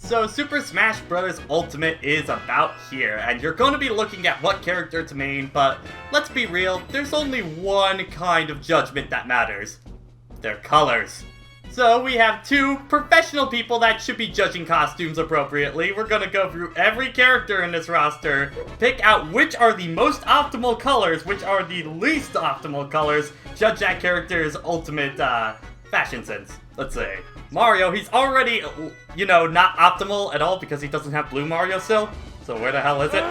So Super Smash Bros. Ultimate is about here, and you're going to be looking at what character to main, but let's be real, there's only one kind of judgment that matters. Their colors. So we have two professional people that should be judging costumes appropriately. We're gonna go through every character in this roster, pick out which are the most optimal colors, which are the least optimal colors, judge that character's ultimate fashion sense. Let's say Mario, he's already, you know, not optimal at all because he doesn't have blue Mario still. So where the hell is it?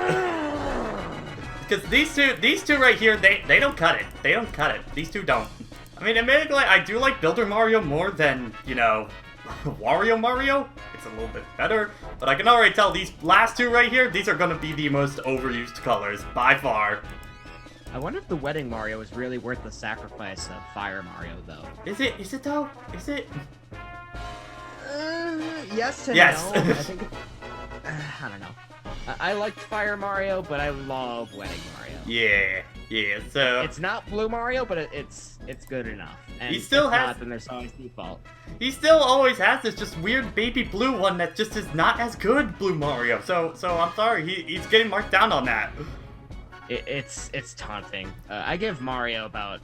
Because these two right here, they don't cut it. They don't cut it. These two don't. I mean, admittedly, I do like Builder Mario more than, you know, Wario Mario. It's a little bit better, but I can already tell these last two right here, these are going to be the most overused colors, by far. I wonder if the Wedding Mario is really worth the sacrifice of Fire Mario, though. Is it? Is it, though? Is it? Yes and yes. no. I think I don't know. I liked Fire Mario, but I love Wedding Mario. Yeah, so... It's not Blue Mario, but it's good enough. And he still has... not, then there's always default. He still always has this just weird baby blue one that just is not as good, Blue Mario. So I'm sorry, he's getting marked down on that. It's taunting. I give Mario about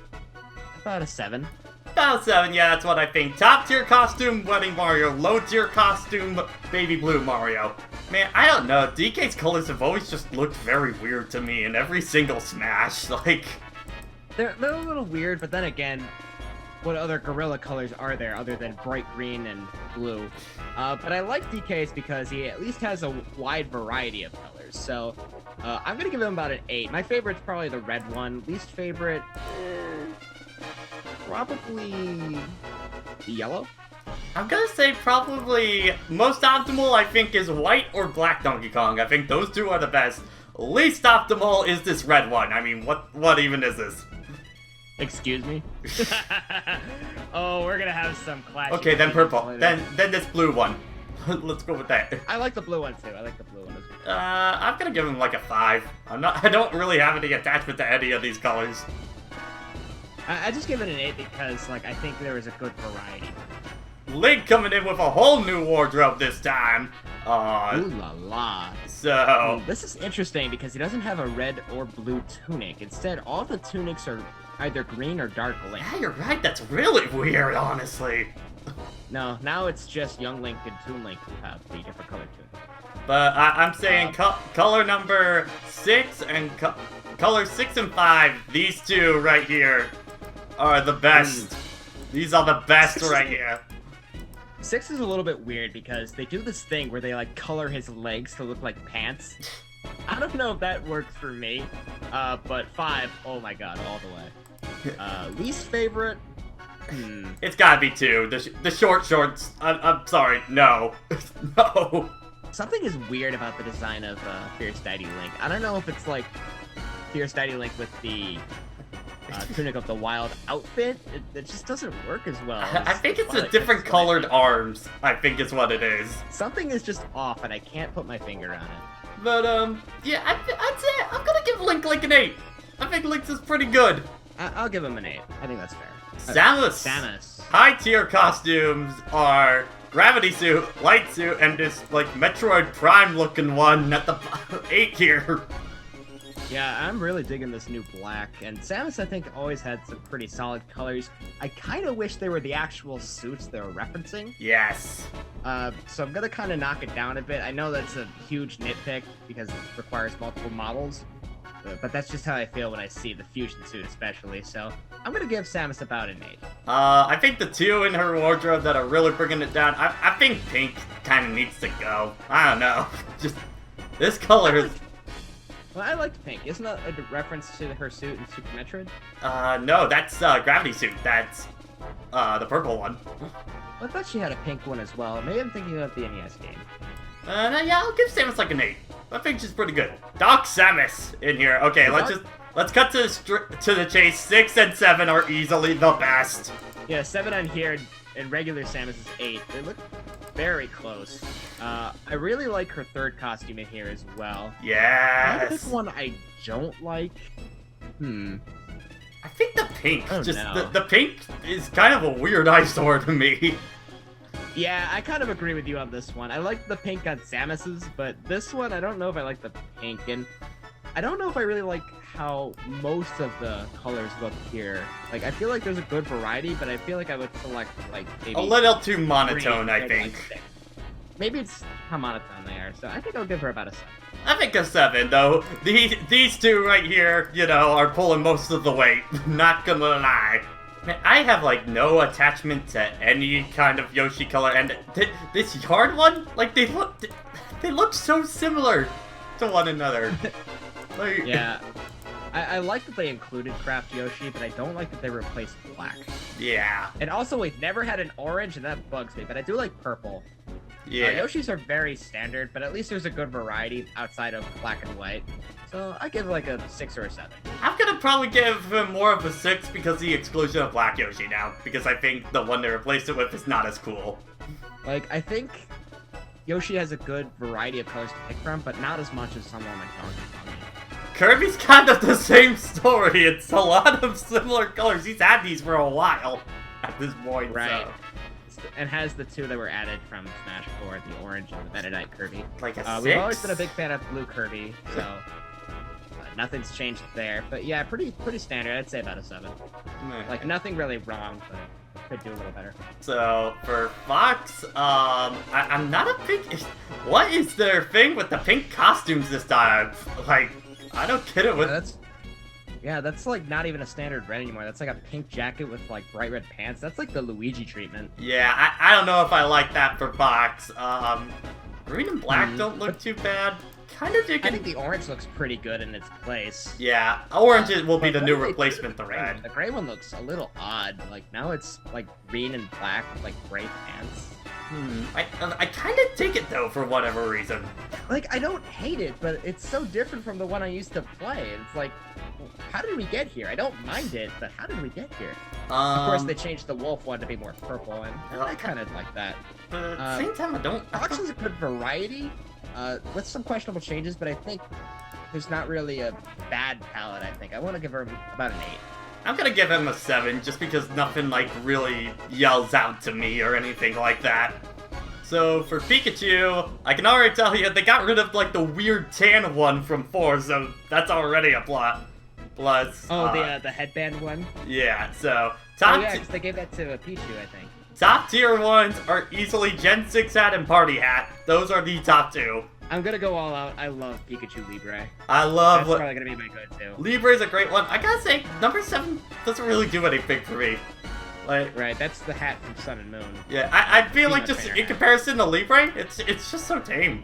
a 7. About 7, yeah, that's what I think. Top tier costume, Wedding Mario. Low tier costume, Baby Blue Mario. Man, I don't know. DK's colors have always just looked very weird to me in every single Smash. Like, they're a little weird, but then again, what other gorilla colors are there other than bright green and blue? But I like DK's because he at least has a wide variety of colors. So I'm gonna give him about an 8. My favorite's probably the red one. Least favorite, probably the yellow. I'm gonna say probably most optimal, I think, is white or black Donkey Kong. I think those two are the best. Least optimal is this red one. I mean, what even is this? Excuse me? Oh, we're gonna have some clash. Okay, then purple. Then this blue one. Let's go with that. I like the blue one too. I like the blue one as well. I'm gonna give him like a 5. I don't really have any attachment to any of these colors. I just give it an 8 because, like, I think there is a good variety. Link coming in with a whole new wardrobe this time. Ooh la la. So... this is interesting because he doesn't have a red or blue tunic. Instead, all the tunics are either green or dark Link. Yeah, you're right. That's really weird, honestly. No, now it's just Young Link and Toon Link who have the different color tunic. But I'm saying color number 6 and color 6 and 5, these two right here are the best. These are the best right here. 6 is a little bit weird because they do this thing where they like color his legs to look like pants. I don't know if that works for me, but 5, oh my god, all the way. Least favorite? It's gotta be 2. The short shorts. I'm sorry, no. No. Something is weird about the design of Fierce Daddy Link. I don't know if it's like Fierce Daddy Link with the Tunic of the Wild outfit. It just doesn't work as well. I think it's a different colored arms, I think is what it is. Something is just off and I can't put my finger on it. But, yeah, I'd say I'm gonna give Link like an 8. I think Link's is pretty good. I'll give him an 8. I think that's fair. Samus. High tier costumes are Gravity Suit, Light Suit, and this, like, Metroid Prime looking one at the 8 here. Yeah, I'm really digging this new black, and Samus, I think, always had some pretty solid colors. I kind of wish they were the actual suits they were referencing. Yes. So I'm gonna kind of knock it down a bit. I know that's a huge nitpick because it requires multiple models, but that's just how I feel when I see the fusion suit especially, so I'm gonna give Samus about an 8. I think the 2 in her wardrobe that are really bringing it down, I think pink kind of needs to go. I don't know. Just, this color is... Well, I liked pink. Isn't that a reference to her suit in Super Metroid? No, that's Gravity Suit. That's the purple one. I thought she had a pink one as well. Maybe I'm thinking of the NES game. Yeah, I'll give Samus like an 8. I think she's pretty good. Doc Samus in here. Okay, let's cut to the chase. 6 and 7 are easily the best. Yeah, 7 on here, and regular Samus is 8. They look very close. I really like her third costume in here as well. Yes. This one I don't like. I think the pink, Oh, just no. the pink is kind of a weird eyesore to me. Yeah, I kind of agree with you on this one. I like the pink on Samus's, but this one, I don't know if I like the pink, and I don't know if I really like how most of the colors look here. Like, I feel like there's a good variety, but I feel like I would select, like, maybe... A little too monotone, I think. Maybe it's how monotone they are, so I think I'll give her about a 7. I think a 7, though. These two right here, you know, are pulling most of the weight. Not gonna lie. Man, I have, like, no attachment to any kind of Yoshi color, and this yard one, like, they look so similar to one another. Like, yeah. I like that they included Craft Yoshi, but I don't like that they replaced black. Yeah. And also, we've never had an orange, and that bugs me, but I do like purple. Yeah. Yoshis are very standard, but at least there's a good variety outside of black and white. So I give like a 6 or a 7. I'm gonna probably give him more of a 6 because of the exclusion of Black Yoshi now. Because I think the one they replaced it with is not as cool. Like, I think Yoshi has a good variety of colors to pick from, but not as much as someone like Donkey Kong. Kirby's kind of the same story. It's a lot of similar colors. He's had these for a while at this point. Right. So. And has the two that were added from Smash 4, the orange and the Benedite Kirby. Like a 6? We've always been a big fan of blue Kirby, so nothing's changed there. But yeah, pretty standard. I'd say about a 7. Like, nothing really wrong, but could do a little better. So, for Fox, I'm not a big... What is their thing with the pink costumes this time? Like, I don't get it with... Yeah, that's like not even a standard red anymore. That's like a pink jacket with like bright red pants. That's like the Luigi treatment. Yeah, I don't know if I like that for Fox. Green and black don't look too bad. Kind of digging. I think the orange looks pretty good in its place. Yeah, orange will be the new replacement to red. The gray one looks a little odd. Like, now it's like green and black with like gray pants. I kind of dig it though for whatever reason. Like, I don't hate it, but it's so different from the one I used to play. It's like, how did we get here? I don't mind it, but how did we get here? Of course, they changed the wolf one to be more purple, and I kind of like that. But at the same time, I don't... Fox is a good variety, with some questionable changes, but I think there's not really a bad palette, I think. I want to give her about an 8. I'm gonna give him a 7, just because nothing, like, really yells out to me or anything like that. So, for Pikachu, I can already tell you, they got rid of, like, the weird tan one from 4, so that's already a plot. Plus, oh, the headband one? Yeah, so, because they gave that to Pichu, I think. Top tier ones are easily Gen 6 hat and Party Hat. Those are the top 2. I'm gonna go all out. I love Pikachu Libre. I love... That's probably gonna be my go-to. Libre is a great one. I gotta say, number 7 doesn't really do anything for me. Like, right, that's the hat from Sun and Moon. Yeah, I feel like just in comparison to Libre, it's just so tame.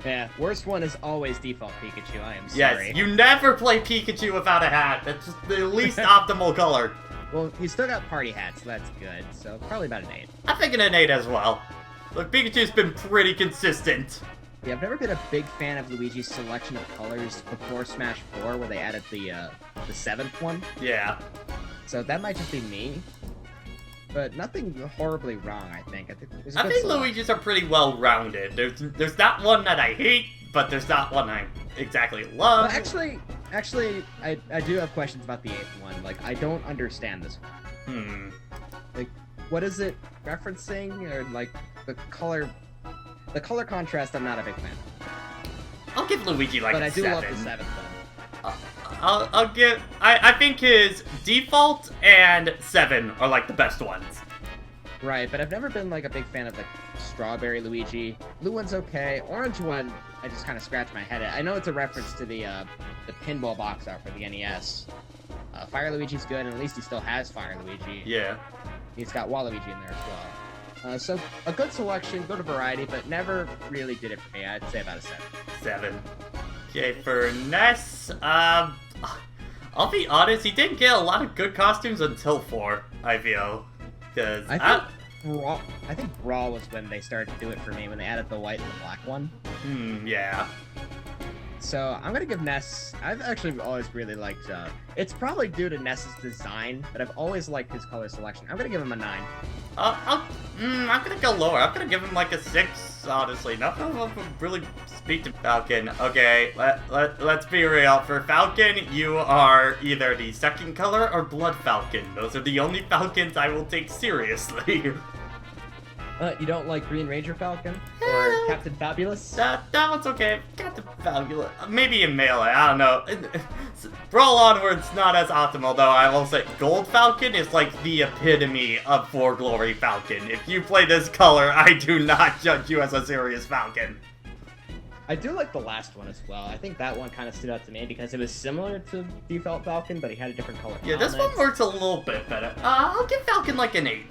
Yeah, worst one is always default Pikachu, I am sorry. Yes, you never play Pikachu without a hat. That's just the least optimal color. Well, he's still got party hats, so that's good. So, probably about an 8. I'm thinking an 8 as well. Look, Pikachu's been pretty consistent. Yeah, I've never been a big fan of Luigi's selection of colors before Smash 4, where they added the 7th one. Yeah. So that might just be me. But nothing horribly wrong, I think. I think Luigi's are pretty well-rounded. There's not one that I hate, but there's not one I exactly love. Well, actually, I do have questions about the 8th one. Like, I don't understand this one. Like, what is it referencing? Or, like, the color contrast, I'm not a big fan of. I'll give Luigi, like, a 7. But I do love the 7th one. I'll give... I think his default and 7 are, like, the best ones. Right, but I've never been, like, a big fan of, like, Strawberry Luigi. Blue one's okay. Orange one, I just kind of scratch my head at. I know it's a reference to the pinball box art for the NES. Fire Luigi's good, and at least he still has Fire Luigi. Yeah. He's got Waluigi in there as well. So, a good selection, good variety, but never really did it for me. I'd say about a 7. 7. Okay, for Ness, I'll be honest, he didn't get a lot of good costumes until 4, I feel. Because I think Brawl was when they started to do it for me, when they added the white and the black one. Yeah. So, I'm gonna give Ness... I've actually always really liked... it's probably due to Ness's design, but I've always liked his color selection. I'm gonna give him a 9. I'm gonna go lower. I'm gonna give him like a 6, honestly. Nothing will really speak to Falcon. Okay, let's be real. For Falcon, you are either the second color or Blood Falcon. Those are the only Falcons I will take seriously. You don't like Green Ranger Falcon or Captain Fabulous? That one's okay. Got the fabulous. Maybe in Melee, I don't know. Brawl Onward's not as optimal, though. I will say Gold Falcon is like the epitome of For Glory Falcon. If you play this color, I do not judge you as a serious Falcon. I do like the last one as well. I think that one kind of stood out to me because it was similar to Default Falcon, but he had a different color. Yeah, this one works a little bit better. I'll give Falcon like an 8.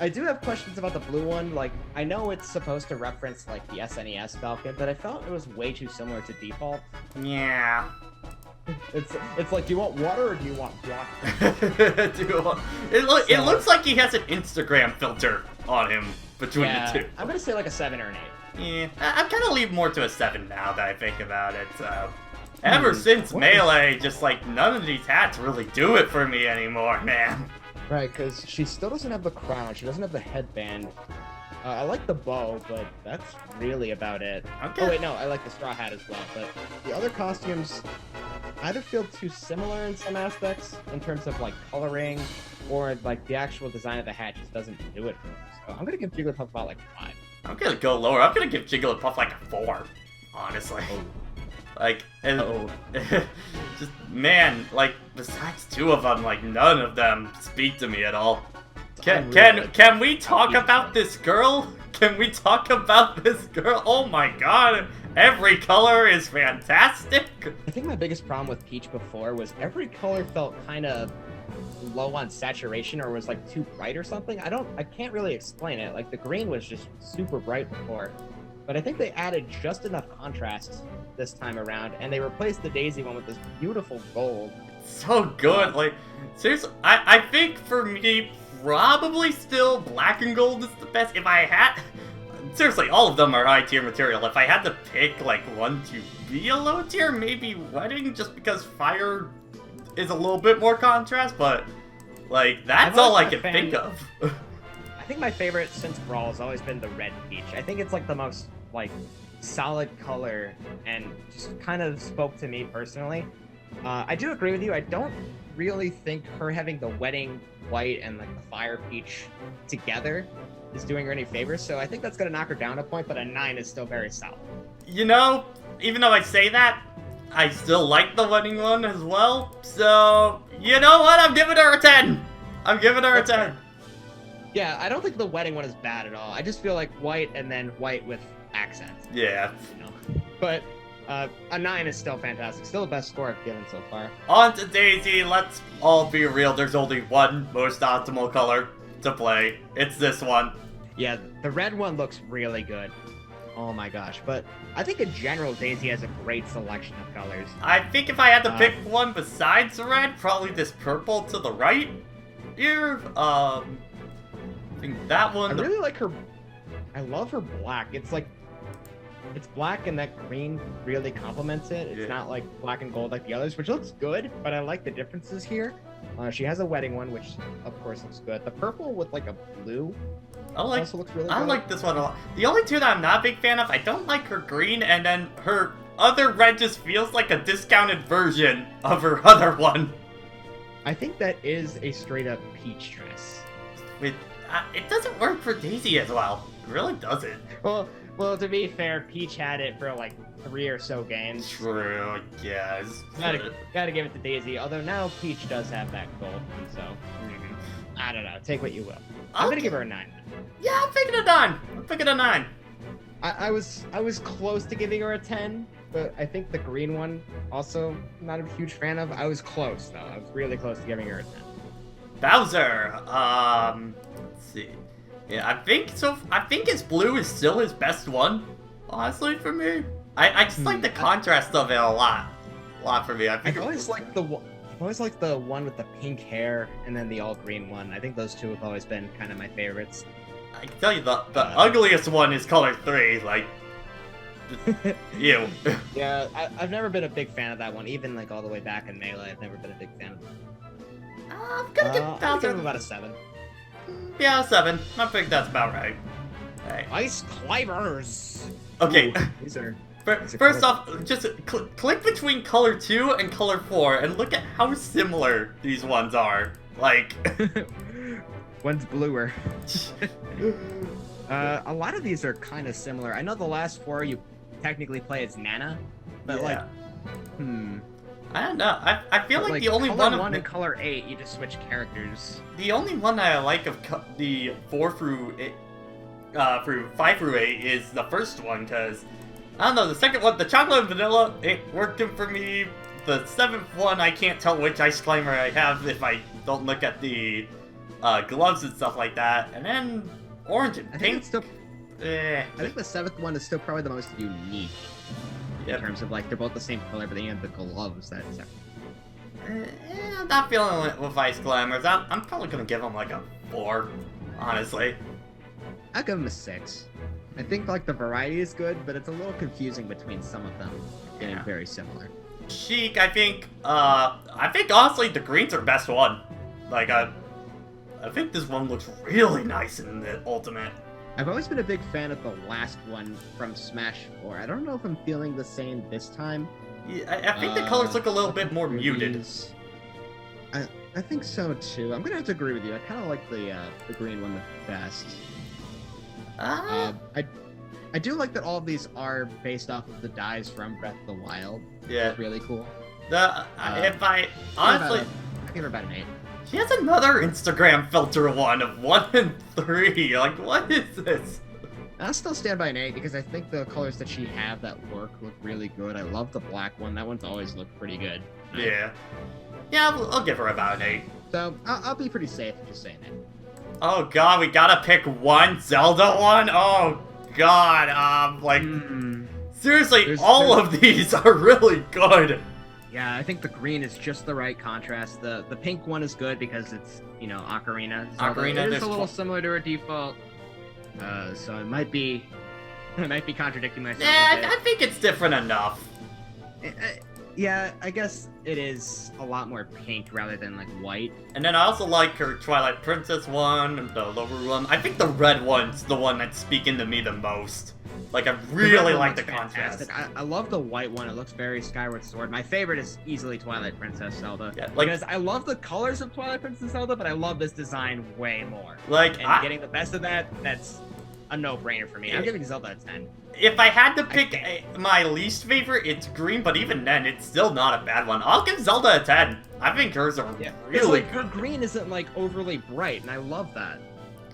I do have questions about the blue one. Like, I know it's supposed to reference, like, the SNES Falcon, but I felt it was way too similar to Default. Yeah. It's like, do you want water or do you want water? It looks like he has an Instagram filter on him between the two. I'm gonna say like a 7 or an 8. Yeah, I'm kind of leaning more to a 7 now that I think about it. Ever since Melee, just like none of these hats really do it for me anymore, man. Right, because she still doesn't have the crown. She doesn't have the headband. I like the bow, but that's really about it. Okay. Oh wait, no, I like the straw hat as well. But the other costumes either feel too similar in some aspects, in terms of like coloring, or like the actual design of the hat just doesn't do it for me. So I'm gonna give Jigglypuff about like 5. I'm gonna go lower. I'm gonna give Jigglypuff like a 4, honestly. Oh. Like, and just, man, like, besides 2 of them, like, none of them speak to me at all. Can we talk about this girl? Can we talk about this girl? Oh my god, every color is fantastic. I think my biggest problem with Peach before was every color felt kind of low on saturation or was like too bright or something. I can't really explain it. Like the green was just super bright before, but I think they added just enough contrast this time around, and they replaced the Daisy one with this beautiful gold. So good, like, seriously, I think for me, probably still black and gold is the best. If I had, seriously, all of them are high tier material. If I had to pick, like, one to be a low tier, maybe Wedding, just because fire is a little bit more contrast, but, like, that's all I can think of. I think my favorite since Brawl has always been the red Peach. I think it's, like, the most, like, solid color and just kind of spoke to me personally. I do agree with you. I don't really think her having the wedding white and like the fire peach together is doing her any favors, so I think that's gonna knock her down a point, but a 9 is still very solid. You know, even though I say that, I still like the wedding one as well, so you know what, I'm giving her a 10. I'm giving her a 10. Yeah, I don't think the wedding one is bad at all. I just feel like white and then white with accents. Yeah. You know? But a 9 is still fantastic. Still the best score I've given so far. On to Daisy, let's all be real. There's only one most optimal color to play. It's this one. Yeah, the red one looks really good. Oh my gosh. But I think in general, Daisy has a great selection of colors. I think if I had to pick one besides red, probably this purple to the right here. I think that one. I really like her. I love her black. It's like, it's black and that green really complements it. It's not like black and gold like the others, which looks good, but I like the differences here. She has a wedding one, which of course looks good. The purple with like a blue also looks really good. I like this one a lot. The only two that I'm not a big fan of, I don't like her green, and then her other red just feels like a discounted version of her other one. I think that is a straight up peach dress. It doesn't work for Daisy as well. It really doesn't. Well, to be fair, Peach had it for like 3 or so games. True, yes. Gotta give it to Daisy, although now Peach does have that gold one, so I don't know, take what you will. I'm gonna give her a 9. Yeah, I'm picking a 9. I'm picking a 9. I was close to giving her a 10, but I think the green one also not a huge fan of. I was close though. I was really close to giving her a 10. Bowser, let's see. Yeah, I think his blue is still his best one, honestly, for me. I just like the contrast of it a lot for me. I always like the one with the pink hair and then the all green one. I think those two have always been kind of my favorites. I can tell you the ugliest one is color 3, like, ew. Yeah, I've never been a big fan of that one, even like all the way back in Melee. I've never been a big fan of it. I'm gonna give Bowser about a 7. Yeah, 7. I think that's about right. Hey. Ice climbers. Okay. Ooh, First off, just click between color 2 and color 4 and look at how similar these ones are. Like, one's bluer. A lot of these are kind of similar. I know the last 4 you technically play as Nana, but Yeah. I don't know. I feel like the only color one 1 and color 8, you just switch characters. The only one I like of the 4 through 5 through 8 is the first one, because I don't know, the second one, the chocolate and vanilla, it worked for me. The 7th one, I can't tell which ice climber I have if I don't look at the gloves and stuff like that. And then orange and I think pink. it's still. I I think the 7th one is still probably the most unique in terms of like they're both the same color, but they have the gloves that. I'm not feeling it with ice climbers. I'm probably gonna give them like a 4, honestly. I'll give them a 6. I think like the variety is good, but it's a little confusing between some of them getting very similar. Chic, I think honestly the green's our best one. Like, I think this one looks really nice in the Ultimate. I've always been a big fan of the last one from Smash 4. I don't know if I'm feeling the same this time. Yeah, I think the colors look a little bit more muted. I think so too. I'm gonna have to agree with you. I kind of like the green one the best. I do like that all of these are based off of the dyes from Breath of the Wild. Yeah, it's really cool. If I honestly, I give her about an 8. She has another Instagram filter one of 1 and 3. Like, what is this? I'll still stand by an 8 because I think the colors that she have that look really good. I love the black one. That one's always looked pretty good. Yeah. Yeah, I'll give her about an 8. So I'll be pretty safe just saying it. Oh god, we gotta pick one Zelda one? Oh god, seriously, all of these are really good. Yeah, I think the green is just the right contrast. The pink one is good because it's, Ocarina. It is a little similar to her default. So it might be contradicting myself. Yeah, I think it's different enough. Yeah, I guess it is a lot more pink rather than like white. And then I also like her Twilight Princess one, and the lower one. I think the red one's the one that's speaking to me the most. Like, I really like the contrast. I love the white one. It looks very Skyward Sword. My favorite is easily Twilight Princess Zelda. Yeah, like, because I love the colors of Twilight Princess Zelda, but I love this design way more. Like, getting the best of that's a no-brainer for me. I'm giving Zelda a 10. If I had to pick my least favorite, it's green, but even then, it's still not a bad one. I'll give Zelda a 10. I think hers are really good. Her green isn't, like, overly bright, and I love that.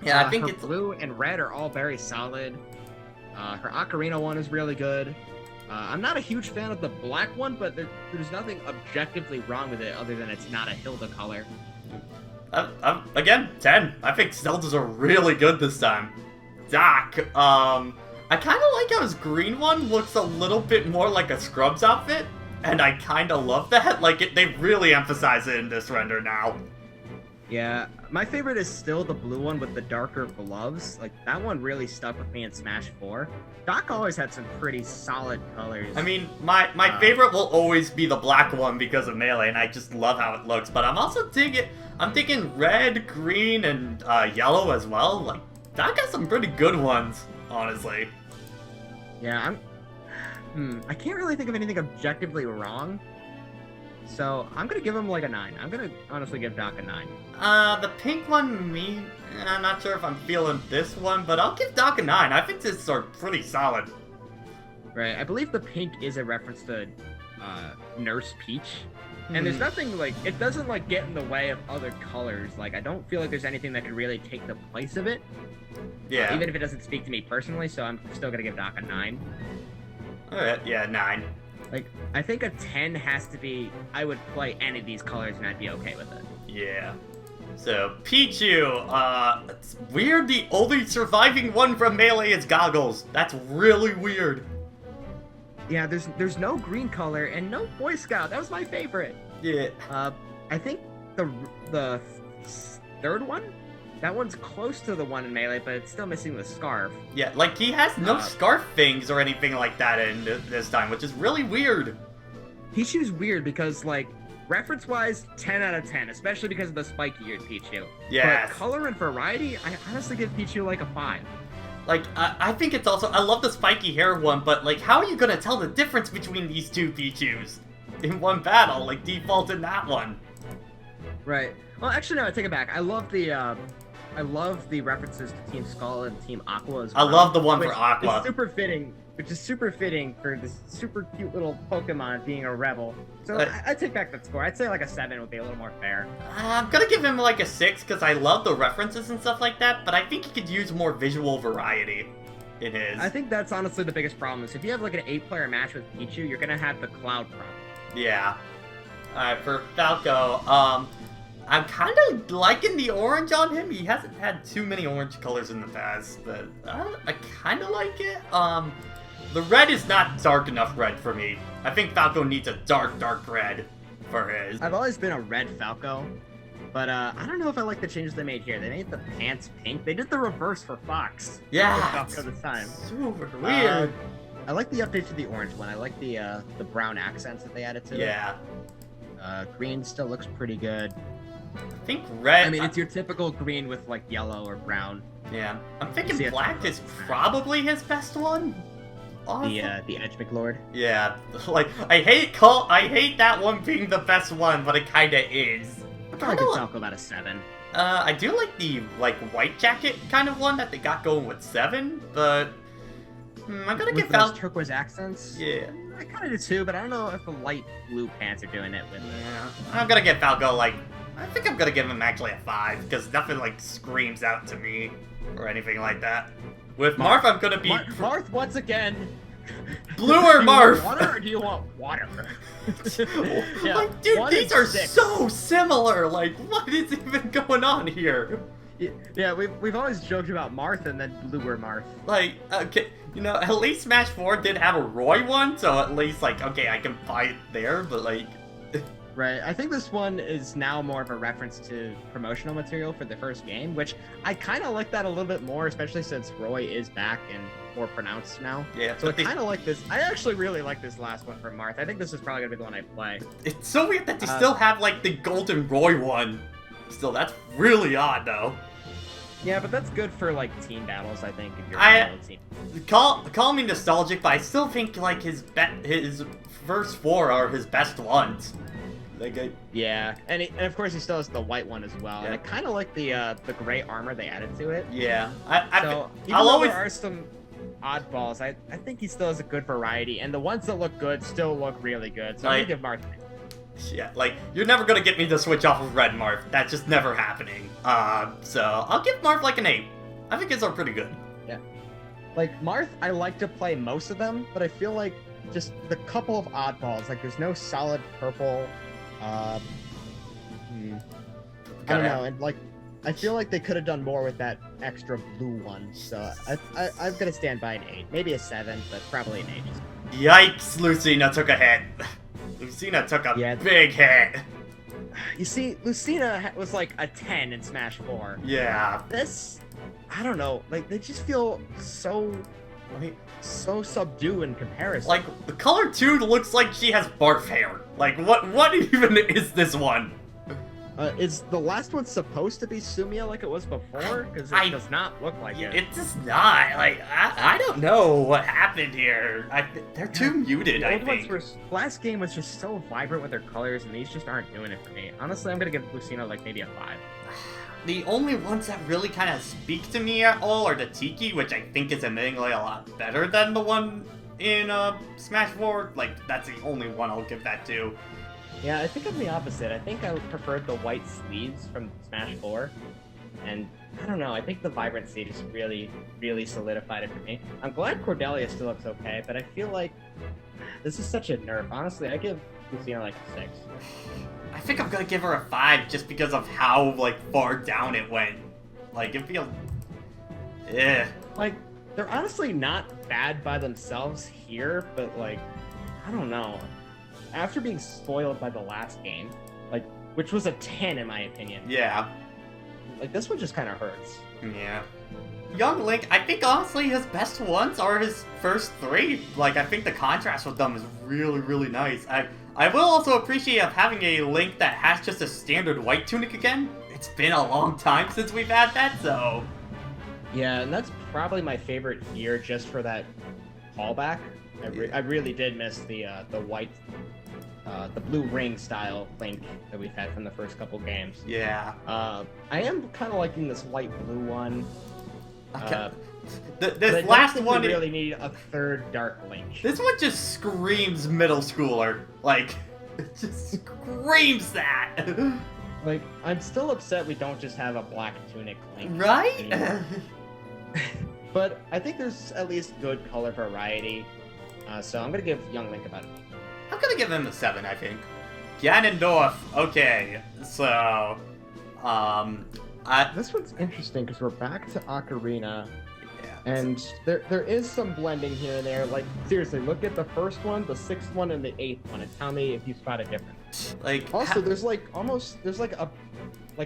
Yeah, I think it's... blue and red are all very solid. Her Ocarina one is really good. I'm not a huge fan of the black one, but there's nothing objectively wrong with it other than it's not a Hilda color. Again, 10. I think Zelda's are really good this time. Doc, I kind of like how his green one looks a little bit more like a Scrubs outfit, and I kind of love that. Like, they really emphasize it in this render now. Yeah, my favorite is still the blue one with the darker gloves. Like, that one really stuck with me in Smash 4. Doc always had some pretty solid colors. I mean, my favorite will always be the black one because of Melee, and I just love how it looks. But I'm also thinking red, green, and yellow as well. Like, Doc has some pretty good ones, honestly. Yeah, I can't really think of anything objectively wrong. So, I'm gonna give him like a 9. I'm gonna honestly give Doc a 9. The pink one, I'm not sure if I'm feeling this one, but I'll give Doc a 9. I think this are pretty solid. Right, I believe the pink is a reference to Nurse Peach. And there's nothing, like, it doesn't, like, get in the way of other colors. Like, I don't feel like there's anything that could really take the place of it. Yeah. Even if it doesn't speak to me personally, so I'm still gonna give Doc a 9. Alright, yeah, 9. Like, I think a 10 has to be, I would play any of these colors and I'd be okay with it. Yeah. So, Pichu, it's weird the only surviving one from Melee is Goggles. That's really weird. Yeah, there's no green color and no Boy Scout. That was my favorite. Yeah. I think the third one? That one's close to the one in Melee, but it's still missing the scarf. Yeah, like, he has no scarf things or anything like that in this time, which is really weird. Pichu's weird because, like, reference-wise, 10 out of 10, especially because of the spiky-eared Pichu. Yes. But color and variety, I honestly give Pichu, like, a 5. Like, I think it's also... I love the spiky hair one, but, like, how are you gonna tell the difference between these two Pichus in one battle? Like, default in that one. Right. Well, actually, no, I take it back. I love the I love the references to Team Skull and Team Aqua as I well. love the one which for Aqua. Is super fitting, which is super fitting for this super cute little Pokemon being a rebel. So I take back that score. I'd say like a 7 would be a little more fair. I'm gonna give him like a 6 because I love the references and stuff like that, but I think he could use more visual variety in his. I think that's honestly the biggest problem. Is if you have like an 8-player match with Pichu, you're gonna have the cloud problem. Yeah. Alright, for Falco, I'm kind of liking the orange on him. He hasn't had too many orange colors in the past, but I kind of like it. The red is not dark enough red for me. I think Falco needs a dark red for his. I've always been a red Falco, but I don't know if I like the changes they made here. They made the pants pink. They did the reverse for Fox. Yeah, Falco this time. Super weird. I like the update to the orange one. I like the brown accents that they added to it. Yeah. Green still looks pretty good. I think red. I mean, it's your typical green with like yellow or brown. Yeah, I'm thinking black is probably his best one. The Edge McLord. Yeah, like I hate that one being the best one, but it kinda is. I probably give Falco about a 7. I do like the white jacket kind of one that they got going with 7, but I'm gonna give Falco turquoise accents. Yeah, I kind of do too, but I don't know if the light blue pants are doing it with it. Yeah, I'm gonna give Falco I think I'm gonna give him actually a 5 because nothing screams out to me or anything like that. With Marth, I'm gonna be Marth once again. Blue or Marth? Water or do you want water? Yeah, dude, these are so similar. Like, what is even going on here? Yeah, we've always joked about Marth and then Blue or Marth. Like, okay, at least Smash 4 did have a Roy one, so at least okay, I can buy it there. But Right, I think this one is now more of a reference to promotional material for the first game, which I kind of like that a little bit more, especially since Roy is back and more pronounced now. Yeah, so I kind of like this. I actually really like this last one from Marth. I think this is probably gonna be the one I play. It's so weird that they still have the Golden Roy one. Still, that's really odd though. Yeah, but that's good for team battles, I think. If you're a team. Call me nostalgic, but I still think his first 4 are his best ones. Yeah, and of course he still has the white one as well. Yeah. And I kind of like the gray armor they added to it. Yeah, there are some oddballs, I think he still has a good variety, and the ones that look good still look really good. So I'm gonna give Marth. Yeah, you're never gonna get me to switch off of Red Marth. That's just never happening. So I'll give Marth an 8. I think his are pretty good. Yeah, Marth, I like to play most of them, but I feel like just the couple of oddballs, there's no solid purple. I don't know, and I feel like they could have done more with that extra blue one. So I'm gonna stand by an 8, maybe a 7, but probably an 8. Yikes! Lucina took a hit. Lucina took a big hit. You see, Lucina was a 10 in Smash 4. Yeah. This, I don't know, they just feel so subdued in comparison. The color 2 looks like she has barf hair. What even is this one? Is the last one supposed to be Sumia like it was before? Because it does not look like it. It does not. I don't know what happened here. They're too muted, I think. Last game was just so vibrant with their colors, and these just aren't doing it for me. Honestly, I'm gonna give Lucina maybe a 5. The only ones that really kind of speak to me at all are the Tiki, which I think is admittingly a lot better than the one in Smash 4. That's the only one I'll give that to. Yeah, I think I'm the opposite. I think I preferred the white sleeves from Smash 4. And I don't know, I think the vibrancy just really, really solidified it for me. I'm glad Cordelia still looks okay, but I feel like this is such a nerf. Honestly, I give Lucina a 6. I think I'm gonna give her a 5 just because of how far down it went. It feels, they're honestly not bad by themselves here, but I don't know. After being spoiled by the last game, which was a 10 in my opinion. Yeah. This one just kind of hurts. Yeah. Young Link, I think honestly his best ones are his first 3. I think the contrast with them is really, really nice. I will also appreciate having a Link that has just a standard white tunic again. It's been a long time since we've had that, so... Yeah, and that's probably my favorite here just for that callback. I really did miss the white the blue ring style Link that we've had from the first couple games. Yeah. I am kind of liking this light blue one. Okay. But This I don't last think one, we really need a third Dark Link. this one just screams middle schooler. Like, it just screams that. Like, I'm still upset we don't just have a black tunic Link. Right? anymore. But I think there's at least good color variety. So I'm gonna give Young Link about a B. I'm gonna give him a 7, I think. Ganondorf. Okay, so, This one's interesting because we're back to Ocarina, yeah. and there is some blending here and there. Like, seriously, look at the first one, the 6th one, and the 8th one, and tell me if you spot a difference. Like, Also, there's like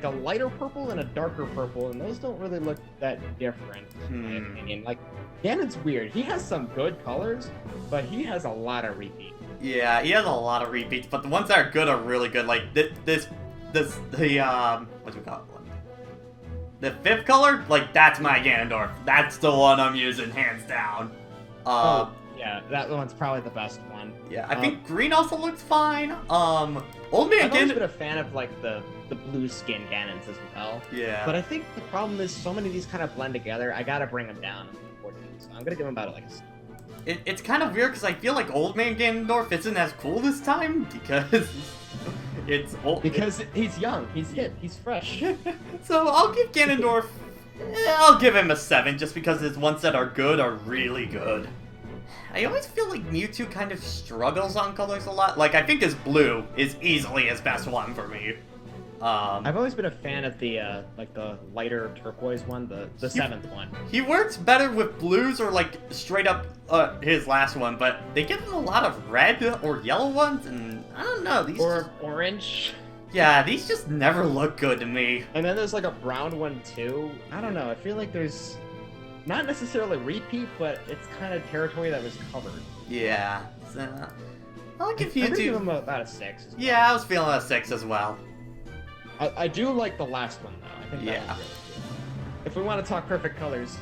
a lighter purple and a darker purple, and those don't really look that different in my opinion. Like, Ganon's weird. He has some good colors, but he has a lot of repeat. yeah, he has a lot of repeats, but the ones that are good are really good. Like, the what do you call it? The 5th color, like, that's my Ganondorf. That's the one I'm using, hands down. Yeah, that one's probably the best one. Yeah, I think green also looks fine. Old Man I've always been Ganon. a fan of like the blue skin Ganons as well. Yeah. But I think the problem is so many of these kind of blend together. I gotta bring them down, unfortunately. So I'm gonna give them about like a It's kind of weird because I feel like Old Man Ganondorf isn't as cool this time because it's old. because he's young, he's hip, he's fresh. So I'll give Ganondorf. I'll give him a 7 just because his ones that are good are really good. I always feel like Mewtwo kind of struggles on colors a lot. Like, I think his blue is easily his best one for me. I've always been a fan of the like the lighter turquoise one, the 7th one. He works better with blues or like straight up his last one, but they give him a lot of red or yellow ones, and I don't know. These Or orange. yeah, these just never look good to me. And then there's like a brown one too. I don't know. I feel like there's not necessarily repeat, but it's kind of territory that was covered. Yeah, so I'll give you I'm gonna give two. them about a 6. As well. Yeah, I was feeling a 6 as well. I do like the last one though. I think that Yeah. one's really good. If we want to talk perfect colors,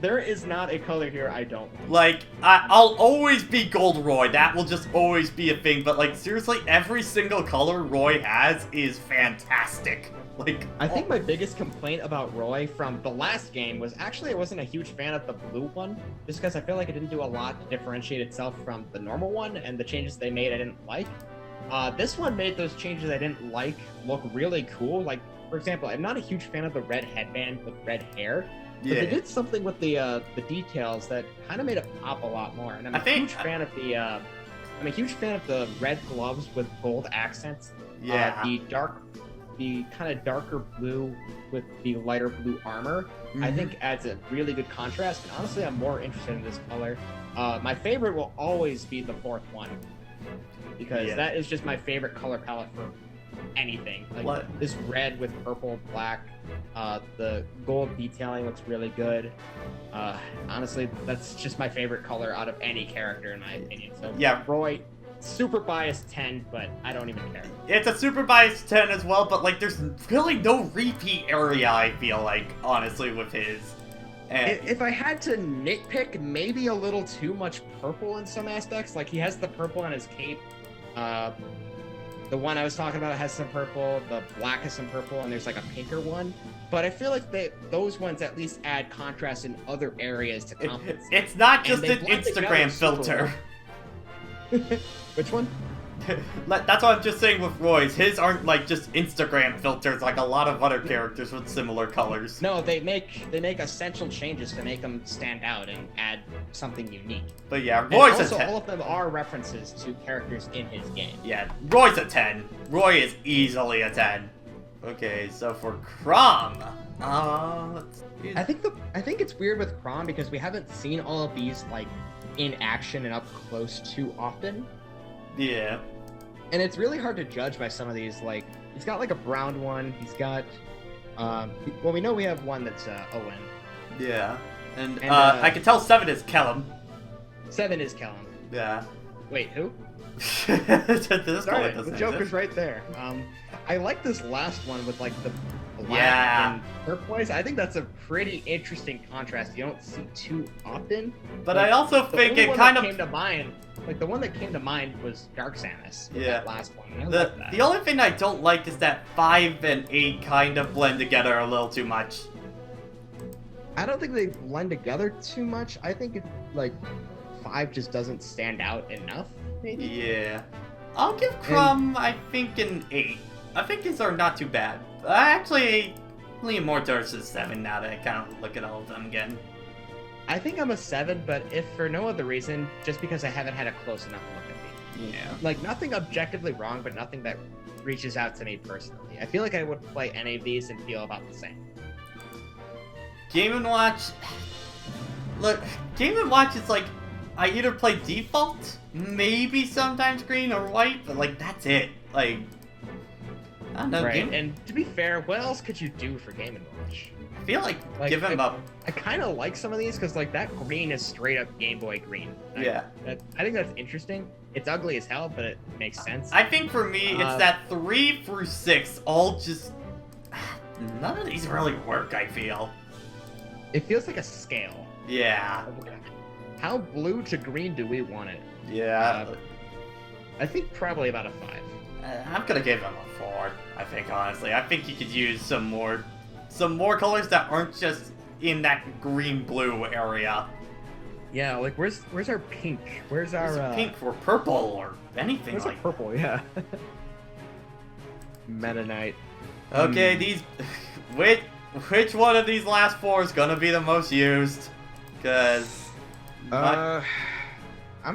there is not a color here I don't like. Like, I'll always be Gold Roy. That will just always be a thing. But, like, seriously, every single color Roy has is fantastic. Like, I think my biggest complaint about Roy from the last game was actually I wasn't a huge fan of the blue one, just because I feel like it didn't do a lot to differentiate itself from the normal one, and the changes they made I didn't like. This one made those changes I didn't like look really cool. Like, for example, I'm not a huge fan of the red headband with red hair, but they did something with the details that kind of made it pop a lot more. And I'm a huge fan of the red gloves with gold accents. Yeah. The kind of darker blue with the lighter blue armor, I think adds a really good contrast. And honestly, I'm more interested in this color. My favorite will always be the 4th one, because that is just my favorite color palette for anything. Like this red with purple, black, the gold detailing looks really good. Honestly, that's just my favorite color out of any character in my opinion. So yeah, Roy, super biased 10, but I don't even care. It's a super biased 10 as well, but like there's really no repeat area, I feel like, honestly, with his. And if I had to nitpick, maybe a little too much purple in some aspects. Like he has the purple on his cape. The one I was talking about has some purple, the black has some purple, and there's like a pinker one. But I feel like those ones at least add contrast in other areas to compensate. It's not just an Instagram filter. Which one? That's what I'm just saying with Roy's. His aren't like just Instagram filters like a lot of other characters with similar colors. No, they make essential changes to make them stand out and add something unique. But yeah, Roy's also, a 10. all of them are references to characters in his game. Yeah, Roy's a 10. Roy is easily a 10. Okay, so for Chrom, I think it's weird with Chrom because we haven't seen all of these like in action and up close too often. Yeah. And it's really hard to judge by some of these. Like, he's got like a brown one. He's got, well, we know we have one that's Owen. Yeah. And I can tell 7 is Kellum. 7 is Kellum. Yeah. Wait, who? Sorry, the Joker's right there. I like this last one with like black Yeah. and turquoise. I think that's a pretty interesting contrast. You don't see too often. But Like, I also the think only it one kind that of... came to mind, like the one that came to mind was Dark Samus. With Yeah. that last one. And I like that. The only thing I don't like is that 5 and 8 kind of blend together a little too much. I don't think they blend together too much. I think it's like 5 just doesn't stand out enough. Maybe. Yeah. I'll give Crumb, I think, an 8. I think these are not too bad. I actually lean more towards a 7 now that I kind of look at all of them again. I think I'm a 7, but if for no other reason, just because I haven't had a close enough look at these. Yeah. Like nothing objectively wrong, but nothing that reaches out to me personally. I feel like I would play any of these and feel about the same. Game & Watch... Look, Game & Watch is like... I either play default, maybe sometimes green or white, but like, that's it. Like... I don't know, Right, and to be fair, what else could you do for Game & Watch? I feel like give him up. I kind of like some of these because like that green is straight up Game Boy green. Yeah. I think that's interesting. It's ugly as hell, but it makes sense. I think for me, it's that 3 through 6 all just... None of these really work, I feel. It feels like a scale. Yeah. How blue to green do we want it? Yeah. I think probably about a 5. I'm gonna give him a 4, I think, honestly. I think you could use some more colors that aren't just in that green-blue area. Yeah, like where's our pink? Where's our pink or purple or anything where's like our purple? Yeah. Meta Knight. Okay, these... Which one of these last 4 is gonna be the most used? Because... I'm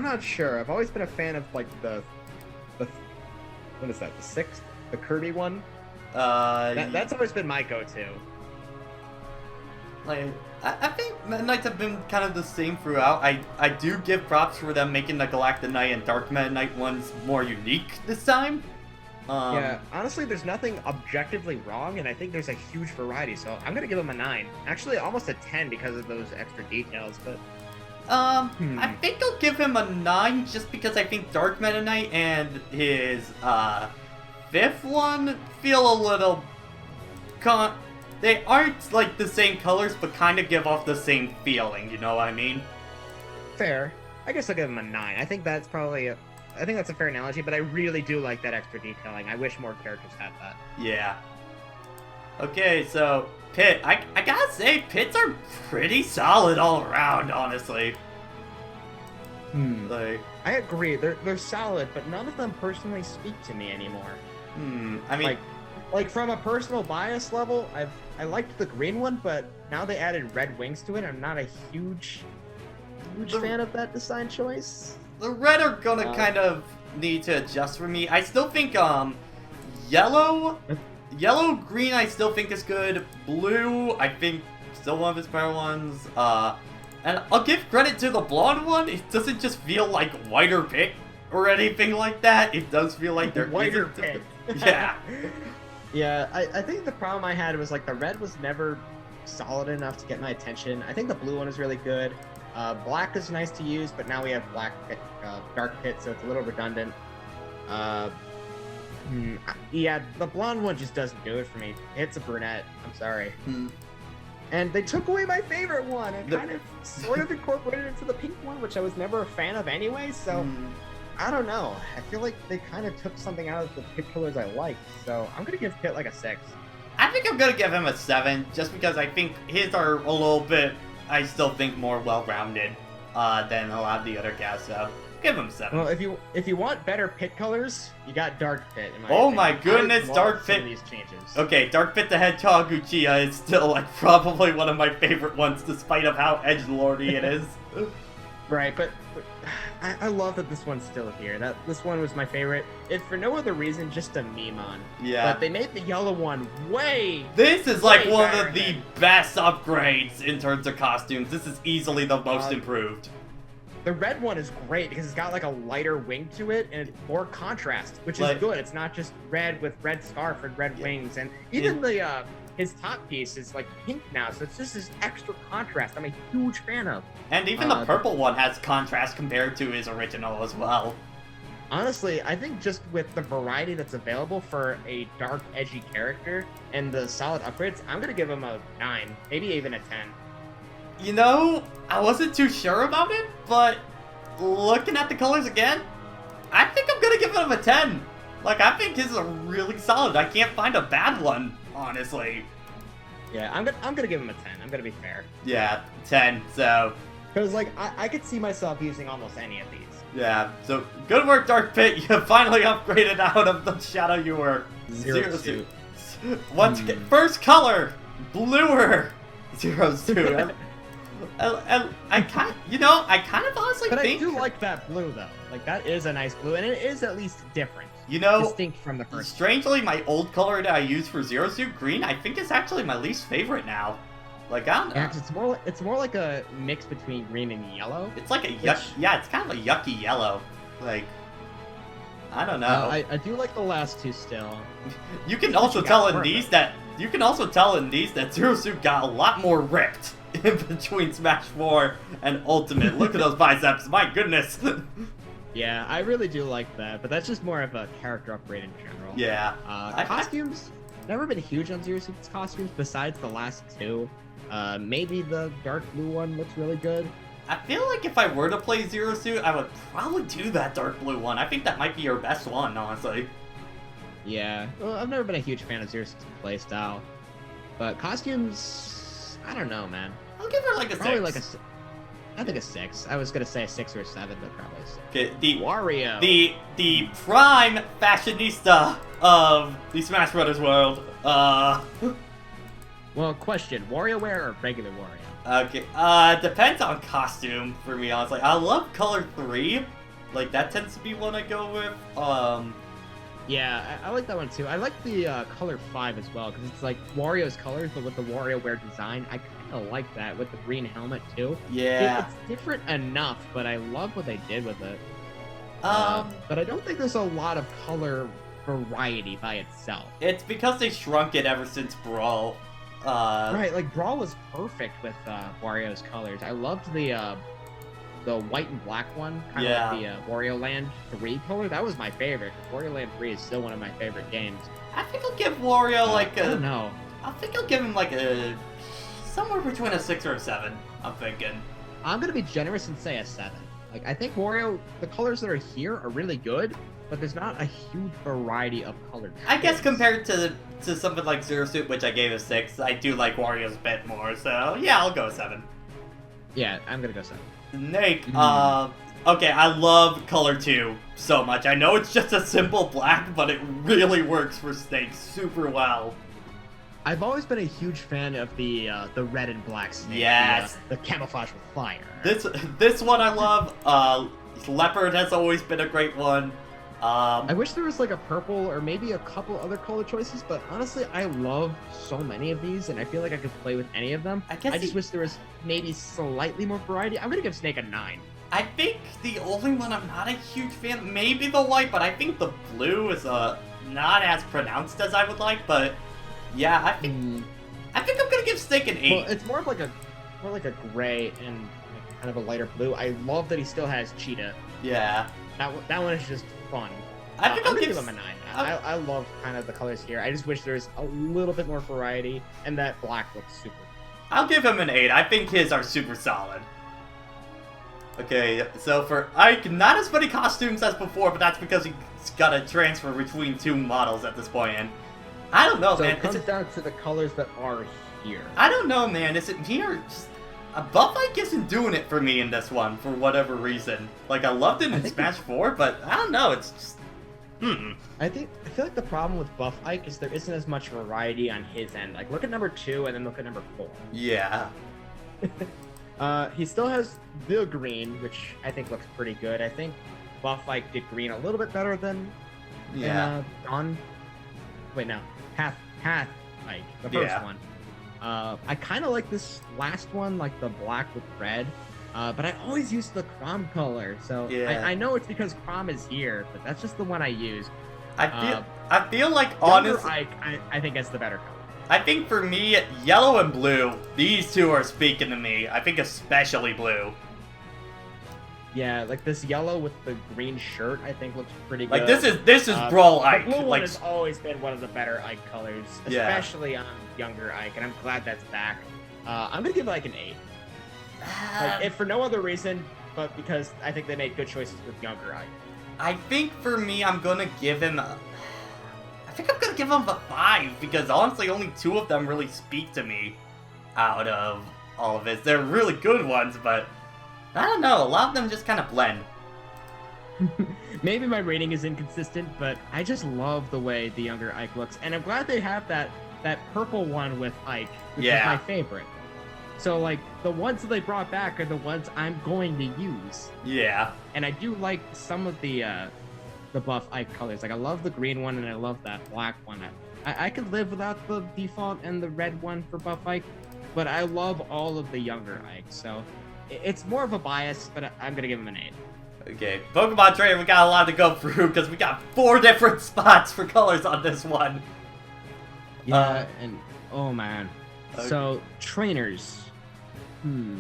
not sure. I've always been a fan of like the what is that? The 6th, the Kirby one. That's always been my go-to. Like, I think Meta Knights have been kind of the same throughout. I do give props for them making the Galactic Knight and Dark Meta Knight ones more unique this time. Yeah, honestly, there's nothing objectively wrong, and I think there's a huge variety, so I'm gonna give them a 9. Actually, almost a 10 because of those extra details, but... I think I'll give him a 9 just because I think Dark Meta Knight and his, 5th one feel a little... They aren't, like, the same colors, but kind of give off the same feeling, you know what I mean? Fair. I guess I'll give him a 9. I think that's probably I think that's a fair analogy, but I really do like that extra detailing. I wish more characters had that. Yeah. Okay, so, Pit. I gotta say, Pits are pretty solid all around, honestly. Like... I agree. They're solid, but none of them personally speak to me anymore. I mean... Like from a personal bias level, I liked the green one, but now they added red wings to it. I'm not a huge fan of that design choice. The red are gonna kind of need to adjust for me. I still think yellow, green I still think is good. Blue, I think still one of his better ones. And I'll give credit to the blonde one. It doesn't just feel like whiter pink or anything like that. It does feel like they're whiter pink. Yeah. Yeah, I think the problem I had was like the red was never solid enough to get my attention. I think the blue one is really good. Black is nice to use, but now we have black pit, dark pit, so it's a little redundant. Yeah, the blonde one just doesn't do it for me. It's a brunette. I'm sorry. And they took away my favorite one and kind of sort of incorporated it into the pink one, which I was never a fan of anyway, so I don't know. I feel like they kind of took something out of the Pit colors I liked, so I'm going to give Pit like a 6. I think I'm gonna give him a 7, just because I think his are a little bit, I still think, more well-rounded than a lot of the other cast, so give him a 7. Well, if you want better Pit colors, you got Dark Pit. In my Oh opinion. my goodness, I love Dark some Pit! of these changes. Okay, Dark Pit the Hedgehog Uchiha is still, like, probably one of my favorite ones, despite of how edgelordy it is. Right, but I love that this one's still here. This one was my favorite, if for no other reason, just a meme on. Yeah. But they made the yellow one way. This is like way one better of the than- best upgrades in terms of costumes. This is easily the most improved. The red one is great because it's got like a lighter wing to it and it's more contrast, which is good. It's not just red with red scarf and red wings, and even the his top piece is like pink now, so it's just this extra contrast I'm a huge fan of. And even the purple one has contrast compared to his original as well. Honestly, I think just with the variety that's available for a dark, edgy character and the solid upgrades, I'm gonna give him a 9, maybe even a 10. You know, I wasn't too sure about it, but looking at the colors again, I think I'm gonna give him a 10. Like, I think his are really solid. I can't find a bad one, honestly. Yeah, I'm gonna give him a 10. I'm gonna be fair. Yeah, 10, so... Because, like, I could see myself using almost any of these. Yeah, so good work, Dark Pit. You finally upgraded out of the shadow you were. Zero suit. First color, bluer. Zero suit. and I kind, I kind of honestly but think. I do like that blue though. Like that is a nice blue, and it is at least different. Distinct from the first. Strangely, my old color that I used for Zero Suit, green, I think is actually my least favorite now. Like, I don't know. Yeah, 'cause it's more like a mix between green and yellow. It's like a it's kind of a yucky yellow. Like, I don't know. I do like the last two still. You can also tell in these that Zero Suit got a lot more ripped in between Smash 4 and Ultimate. Look at those biceps, my goodness. Yeah, I really do like that, but that's just more of a character upgrade in general. Yeah. Costumes, never been huge on Zero Suit's costumes besides the last two. Maybe the dark blue one looks really good. I feel like if I were to play Zero Suit, I would probably do that dark blue one. I think that might be your best one, honestly. Yeah, well, I've never been a huge fan of Zero Suit's playstyle, but costumes, I don't know, man. I'll give her like a probably 6. I think a 6. I was gonna say a 6 or a 7, but probably a 6. Okay, the Wario. The prime fashionista of the Smash Brothers world. Well, question: WarioWare or regular Wario? Okay. Depends on costume for me, honestly. I love color 3. Like that tends to be one I go with. Yeah, I like that one too. I like the color 5 as well because it's like Wario's colors, but with the WarioWare design. I kind of like that with the green helmet too. Yeah. It's different enough, but I love what they did with it. But I don't think there's a lot of color variety by itself. It's because they shrunk it ever since Brawl. Right, like Brawl was perfect with Wario's colors. I loved the white and black one, kind of like the Wario Land 3 color. That was my favorite. Wario Land 3 is still one of my favorite games. I think I'll give Wario I don't know. I think I'll give him like a somewhere between a 6 or a 7. I'm thinking. I'm gonna be generous and say a 7. Like I think Wario, the colors that are here are really good, but there's not a huge variety of colors. I guess compared to something like Zero Suit, which I gave a 6, I do like Wario's a bit more. So yeah, I'll go 7. Yeah, I'm gonna go 7. Snake. Okay, I love color 2 so much. I know it's just a simple black, but it really works for Snake super well. I've always been a huge fan of the red and black Snake. Yes. The camouflage with fire. This one I love. Leopard has always been a great one. I wish there was like a purple or maybe a couple other color choices, but honestly, I love so many of these, and I feel like I could play with any of them. I just wish there was maybe slightly more variety. I'm gonna give Snake a 9. I think the only one I'm not a huge fan, maybe the white, but I think the blue is not as pronounced as I would like. But yeah, I think I'm gonna give Snake an 8. Well, it's more like a gray and like kind of a lighter blue. I love that he still has Cheetah. Yeah. That one is just fun. I think I'm gonna give him a 9. I love kind of the colors here. I just wish there's a little bit more variety, and that black looks super. I'll give him an 8. I think his are super solid. Okay, so for Ike, not as many costumes as before, but that's because he's got to transfer between 2 models at this point. And I don't know, so man. It comes down to the colors that are here. I don't know, man. Is it me or just... Buff Ike isn't doing it for me in this one, for whatever reason. Like, I loved it in Smash 4, but I don't know, it's just... I feel like the problem with Buff Ike is there isn't as much variety on his end. Like, look at number 2 and then look at number 4. Yeah. He still has the green, which I think looks pretty good. I think Buff Ike did green a little bit better than... Dawn... Wait, no. Path Ike, the first one. I kind of like this last one, like the black with red, but I always use the Chrom color, so I know it's because Chrom is here, but that's just the one I use. I feel like, honestly... I think that's the better color. I think for me, yellow and blue, these two are speaking to me. I think especially blue. Yeah, like this yellow with the green shirt, I think looks pretty good. Like this is Brawl Ike. The blue one Like has always been one of the better Ike colors, Yeah. especially on younger Ike, and I'm glad that's back. I'm gonna give it like an 8. Like, if for no other reason, but because I think they made good choices with younger Ike. I think for me, I'm gonna give him. I think I'm gonna give him a 5 because honestly, only 2 of them really speak to me out of all of it. They're really good ones, but I don't know. A lot of them just kind of blend. Maybe my rating is inconsistent, but I just love the way the younger Ike looks, and I'm glad they have that purple one with Ike, which is my favorite. So like the ones that they brought back are the ones I'm going to use. Yeah. And I do like some of the buff Ike colors. Like I love the green one and I love that black one. I could live without the default and the red one for buff Ike, but I love all of the younger Ike. So it's more of a bias, but I'm gonna give him an 8. Okay, Pokemon Trainer, we got a lot to go through because we got 4 different spots for colors on this one. Yeah, and oh man. Okay. So trainers.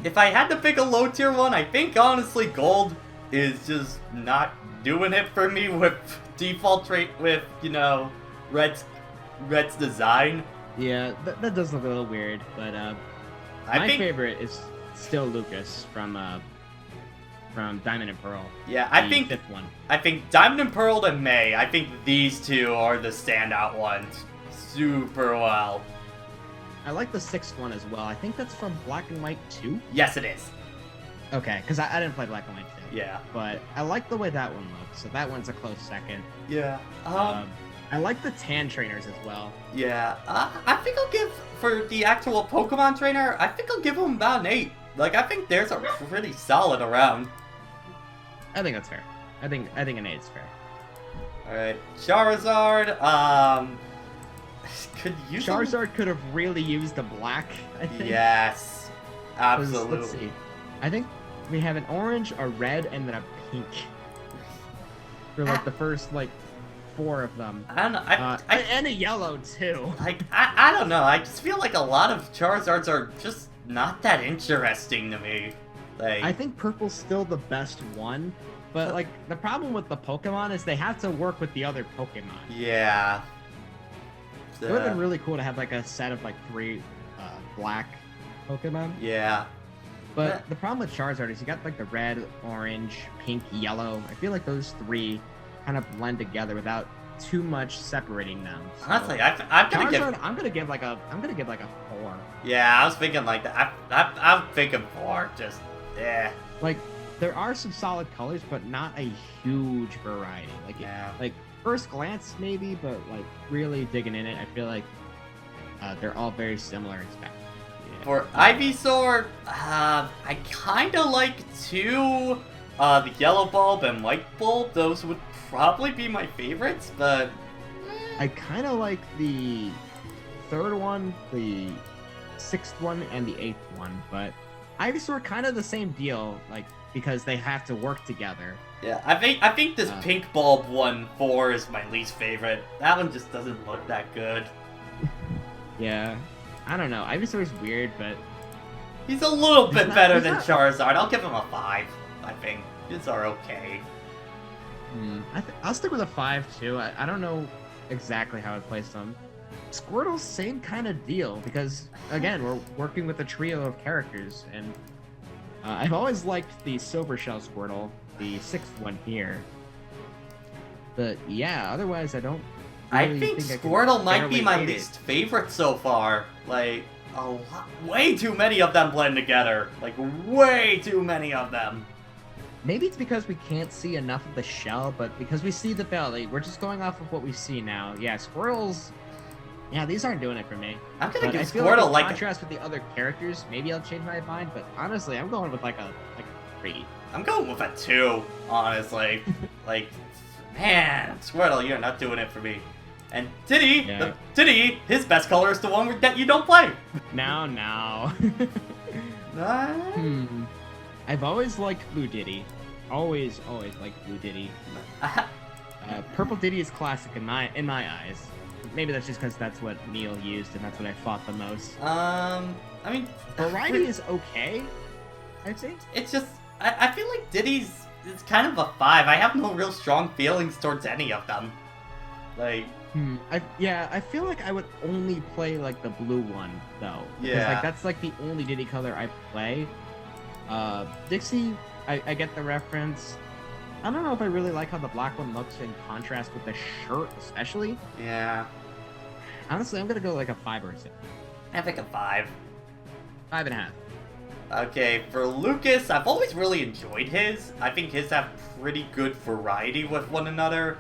If I had to pick a low tier one, I think honestly Gold is just not doing it for me with default trait with, you know, Red's design. Yeah, that does look a little weird, but my favorite is still Lucas from Diamond and Pearl. Yeah, I think 5th one. I think Diamond and Pearl and May, I think these 2 are the standout ones super well. I like the 6th one as well. I think that's from Black and White 2? Yes, it is. Okay, because I didn't play Black and White 2. Yeah. But I like the way that one looks, so that one's a close second. Yeah. I like the tan trainers as well. Yeah. I think I'll give, for the actual Pokemon trainer, I think I'll give them about an 8. Like, I think theirs are pretty solid around. I think that's fair. I think an 8 is fair. Alright. Charizard, could use Charizard could have really used the black, I think. Yes. Absolutely. Let's see. I think we have an orange, a red, and then a pink. For like the first like 4 of them. I don't know. And a yellow too. Like I don't know. I just feel like a lot of Charizards are just not that interesting to me. Like I think purple's still the best one, but like the problem with the Pokemon is they have to work with the other Pokemon. Yeah. It would have been really cool to have like a set of like 3 black Pokemon. Yeah. But the problem with Charizard is you got like the red, orange, pink, yellow. I feel like those 3 kind of blend together without too much separating them. So honestly, I'm gonna give like a 4. Yeah, I was thinking like that. I'm thinking 4. Just yeah. Like there are some solid colors, but not a huge variety. Like like first glance maybe, but like really digging in it, I feel like they're all very similar in spec. Yeah. For Ivysaur, I kind of like 2, the yellow bulb and white bulb. Those would probably be my favorites, but I kind of like the 3rd one, the 6th one, and the 8th one. But Ivysaur kind of the same deal, like because they have to work together. Yeah, I think this pink bulb 4 is my least favorite. That one just doesn't look that good. Yeah, I don't know. Ivysaur is weird, but he's a little bit better than Charizard. I'll give him a 5. I think these are okay. I'll stick with a 5 too. I don't know exactly how I'd place them. Squirtle's same kind of deal because again we're working with a trio of characters, and I've always liked the Silver Shell Squirtle, the 6th one here. But yeah, otherwise I don't. Really I think Squirtle might be my least favorite so far. Like way too many of them blend together. Like way too many of them. Maybe it's because we can't see enough of the shell, but because we see the belly, we're just going off of what we see now. Yeah, Squirtles. Yeah, these aren't doing it for me. I'm gonna give Squirtle like contrast with the other characters. Maybe I'll change my mind, but honestly, I'm going with like a 3. I'm going with a 2, honestly. Like, man, Squirtle, you're not doing it for me. And Diddy, his best color is the one that you don't play. Now. I've always liked Blue Diddy. Always liked Blue Diddy. Purple Diddy is classic in my eyes. Maybe that's just because that's what Neil used and that's what I fought the most. I mean, variety is okay, I think. It's just I feel like Diddy's it's kind of a 5. I have no real strong feelings towards any of them. Like... I feel like I would only play like the blue one though. Because like that's like the only Diddy color I play. Dixie, I get the reference. I don't know if I really like how the black one looks in contrast with the shirt, especially. Yeah. Honestly, I'm gonna go like a 5 or a 6. I think a 5. 5.5. Okay, for Lucas, I've always really enjoyed his. I think his have pretty good variety with one another.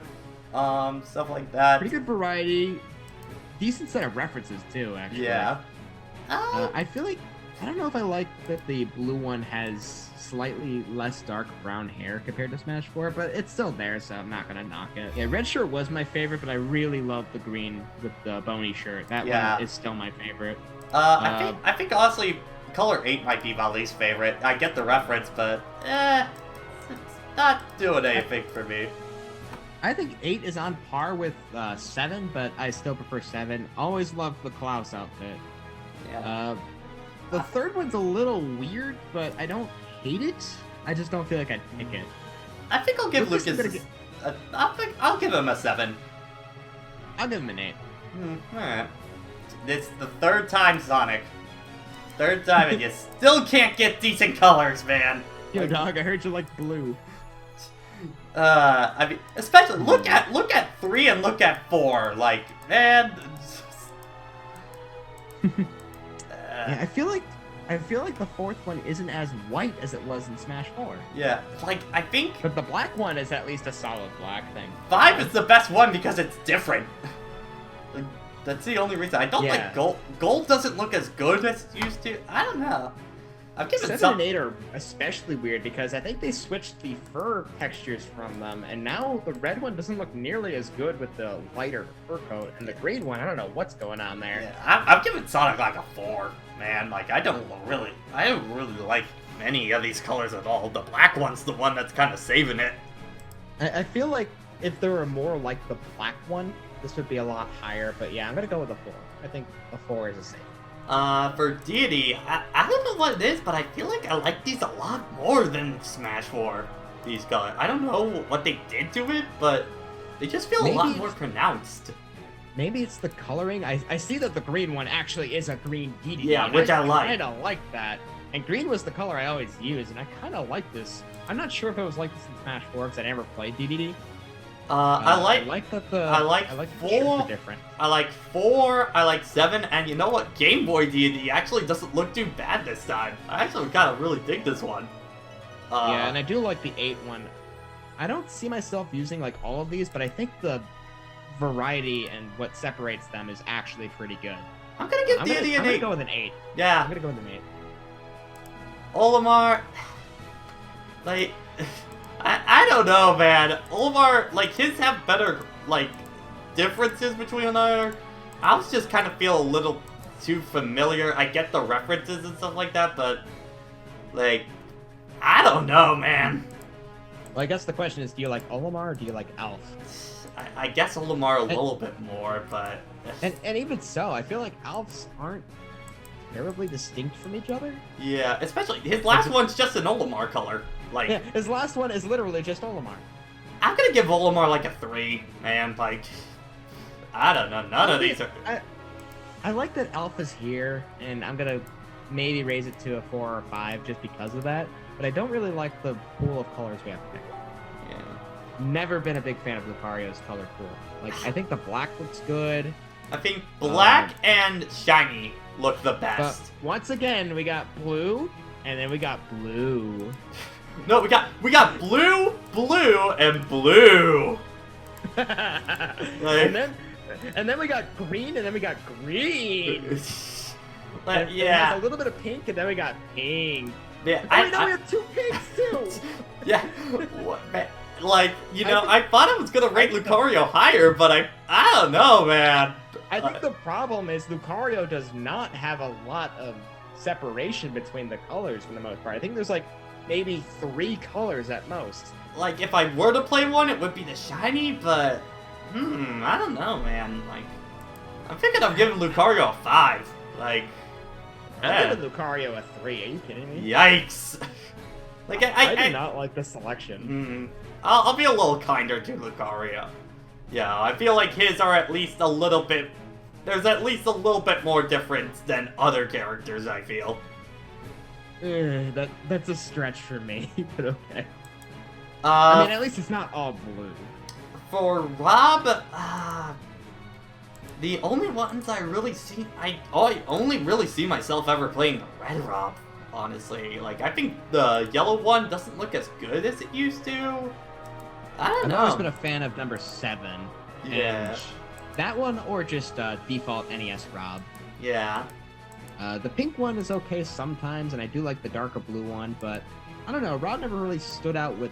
Stuff like that. Pretty good variety. Decent set of references too, actually. Yeah. I feel like, I don't know if I like that the blue one has slightly less dark brown hair compared to Smash 4, but it's still there, so I'm not gonna knock it. Yeah, red shirt was my favorite, but I really love the green with the bony shirt. That one is still my favorite. I think honestly, color 8 might be my least favorite. I get the reference, but it's not doing anything for me. I think 8 is on par with 7, but I still prefer 7. Always loved the Klaus outfit. Yeah. The third one's a little weird, but I don't hate it. I just don't feel like I'd pick it. I think I'll give Lucas. I'll give him a 7. I'll give him an 8. Alright. It's the third time, Sonic. Third time, and you still can't get decent colors, man. Yo, dog, I heard you like blue. I mean, especially look at 3 and look at 4. Like, man. Yeah, I feel like the fourth one isn't as white as it was in Smash 4. Yeah, like I think. But the black one is at least a solid black thing. 5 is the best one because it's different. Like, that's the only reason. I don't like gold. Gold doesn't look as good as it used to. I don't know. I've given 7 and 8 are especially weird because I think they switched the fur textures from them, and now the red one doesn't look nearly as good with the lighter fur coat, and the green one, I don't know what's going on there. Yeah, I've given Sonic like a 4, man. Like I don't really like many of these colors at all. The black one's the one that's kind of saving it. I feel like if there were more like the black one, this would be a lot higher. But yeah, I'm gonna go with a 4. I think a 4 is a safe. For Deity, I don't know what it is, but I feel like I like these a lot more than Smash 4. These colors. I don't know what they did to it, but they just feel a lot more pronounced. Maybe it's the coloring. I see that the green one actually is a green Deity. Yeah, which I like. I kind of like that. And green was the color I always used, and I kind of like this. I'm not sure if it was like this in Smash 4 because I never played DDD. I like that the 4 different. I like 4, I like 7, and you know what? Game Boy D&D actually doesn't look too bad this time. I actually kind of really dig this one. Yeah, and I do like the 8 one. I don't see myself using like all of these, but I think the variety and what separates them is actually pretty good. I'm gonna give D&D an 8. I'm gonna go with an 8. Yeah. I'm gonna go with an 8. Olimar, like... I don't know, man. Olimar, like, his have better, like, differences between another. I was just kind of feel a little too familiar. I get the references and stuff like that, but, like, I don't know, man. Well, I guess the question is, do you like Olimar or do you like Alf? I guess Olimar a little bit more, but... And even so, I feel like Alfs aren't terribly distinct from each other. Yeah, especially, his last one's just an Olimar color. Like, yeah, his last one is literally just Olimar. I'm gonna give Olimar like a 3, man. Like, I don't know. None of these are... I like that Alpha's here, and I'm gonna maybe raise it to a 4 or 5 just because of that. But I don't really like the pool of colors we have to pick. Yeah. Never been a big fan of Lucario's color pool. Like, I think the black looks good. I think black and shiny look the best. But once again, we got blue, and then we got blue. No, we got blue, blue, and blue. Like, and then we got green, and then we got green. But yeah, a little bit of pink, and then we got pink. Yeah, we have 2 pinks too. Yeah, what, man? Like, you know, I thought I was gonna rate Lucario higher, but I don't know, man. I think the problem is Lucario does not have a lot of separation between the colors for the most part. I think there's like maybe 3 colors at most. Like, if I were to play one, it would be the shiny, but... I don't know, man. Like, I'm thinking of giving Lucario a 5. Like... I'm giving Lucario a 3. Are you kidding me? Yikes! Like, I do not like this selection. I'll be a little kinder to Lucario. Yeah, I feel like his are at least a little bit... There's at least a little bit more difference than other characters, I feel. That's a stretch for me, but okay. I mean, at least it's not all blue. For Rob, the only ones I really see... I only really see myself ever playing the red Rob, honestly. Like, I think the yellow one doesn't look as good as it used to. I don't know. I've always been a fan of number 7. Yeah. And that one, or just default NES Rob. Yeah. The pink one is okay sometimes, and I do like the darker blue one, but I don't know, Rob never really stood out with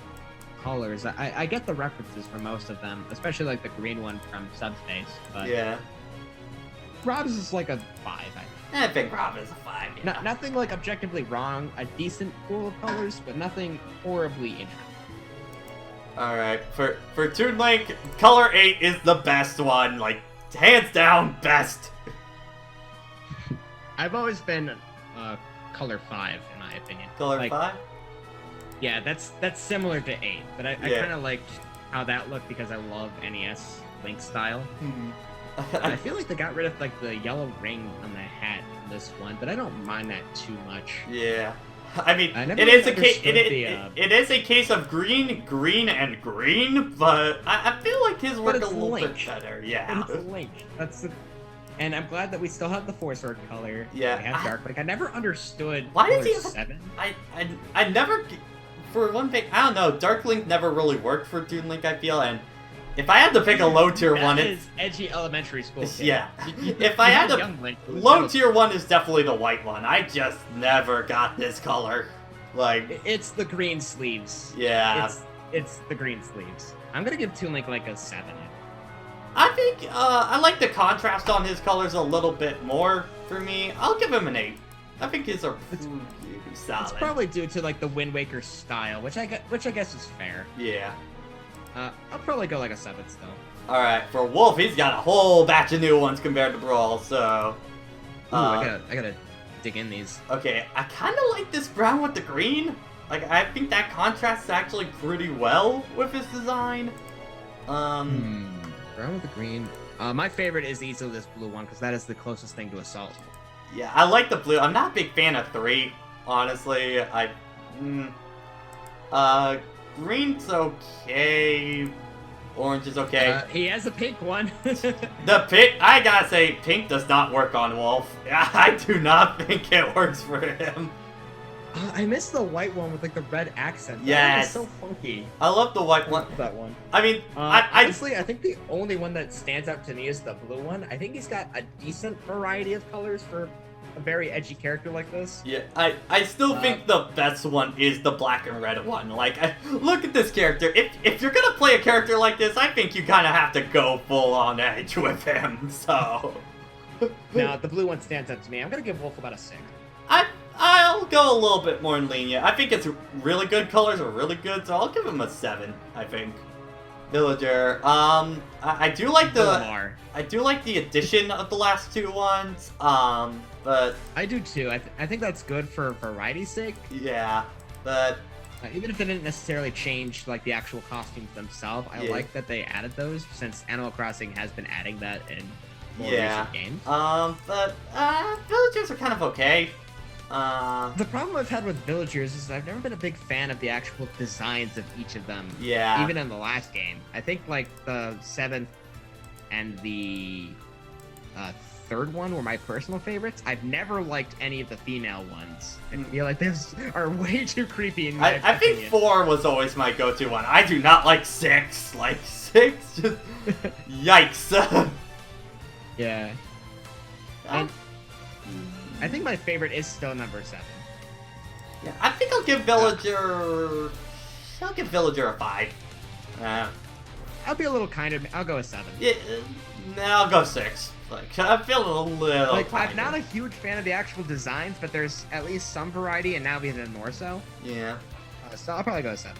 colors. I get the references for most of them, especially like the green one from Subspace, but Yeah. Rob's is like a 5, I think Rob is a 5, yeah. Nothing like objectively wrong, a decent pool of colors, but nothing horribly interesting. Alright, for Toon Link, color 8 is the best one, like, hands down, best. I've always been color 5, in my opinion. Color 5? Yeah, that's similar to 8, but I Yeah. kind of liked how that looked because I love NES Link style. Hmm. I feel like they got rid of like the yellow ring on the hat in this one, but I don't mind that too much. Yeah. I mean, I never it is a understood case. It is a case of green, and green, but I feel like his work a little bit better. Yeah. It's Link. That's the. And I'm glad that we still have the Force Sword color. Yeah. We have Dark Link. I never understood. Why does color he have 7? I never. For one thing, I don't know. Dark Link never really worked for Toon Link, I feel, and if I had to pick a low tier one, That it's is edgy elementary school. Kid. yeah. If I had to, Young Link, low tier one is definitely the white one. I just never got this color. Like, it's the green sleeves. yeah. It's the green sleeves. I'm gonna give Toon Link like a 7. I think I like the contrast on his colors a little bit more for me. I'll give him an 8. I think his are pretty solid. It's probably due to like the Wind Waker style, which I guess is fair. Yeah. I'll probably go like a 7 still. Alright, for Wolf, he's got a whole batch of new ones compared to Brawl, so... Ooh, I gotta dig in these. Okay, I kind of like this brown with the green. Like, I think that contrasts actually pretty well with his design. Brown with the green. My favorite is easily this blue one, because that is the closest thing to Assault. Yeah, I like the blue. I'm not a big fan of 3, honestly. Green's okay. Orange is okay. He has a pink one. The pink, I gotta say, pink does not work on Wolf. I do not think it works for him. I miss the white one with like the red accent. Yes. It's so funky. I love the white one. That one. I mean, honestly, I think the only one that stands out to me is the blue one. I think he's got a decent variety of colors for a very edgy character like this. Yeah, I still think the best one is the black and red one. Like, look at this character. If you're gonna play a character like this, I think you kind of have to go full on edge with him. So. Now the blue one stands out to me. I'm gonna give Wolf about a 6. I'll go a little bit more lenient. I think it's really good colors are really good, so I'll give him a 7. I think. Villager. I do like the addition of the last 2 ones. But I do too. I think that's good for variety's sake. Yeah, but even if they didn't necessarily change like the actual costumes themselves, I like that they added those since Animal Crossing has been adding that in more recent games. But villagers are kind of okay. The problem I've had with villagers is I've never been a big fan of the actual designs of each of them. Yeah. Even in the last game. I think like the 7th and the 3rd one were my personal favorites. I've never liked any of the female ones. I feel like these are way too creepy in my opinion. I think 4 was always my go-to one. I do not like 6. Like 6 just yikes. Yeah. And I think my favorite is still number 7. Yeah, I think I'll give Villager a 5. I'll be a little kinder. I'll go a 7. Yeah, no, I'll go 6. Like, I'm feeling a little like, kinder. I'm not a huge fan of the actual designs, but there's at least some variety, and now even more so. Yeah. So I'll probably go a 7.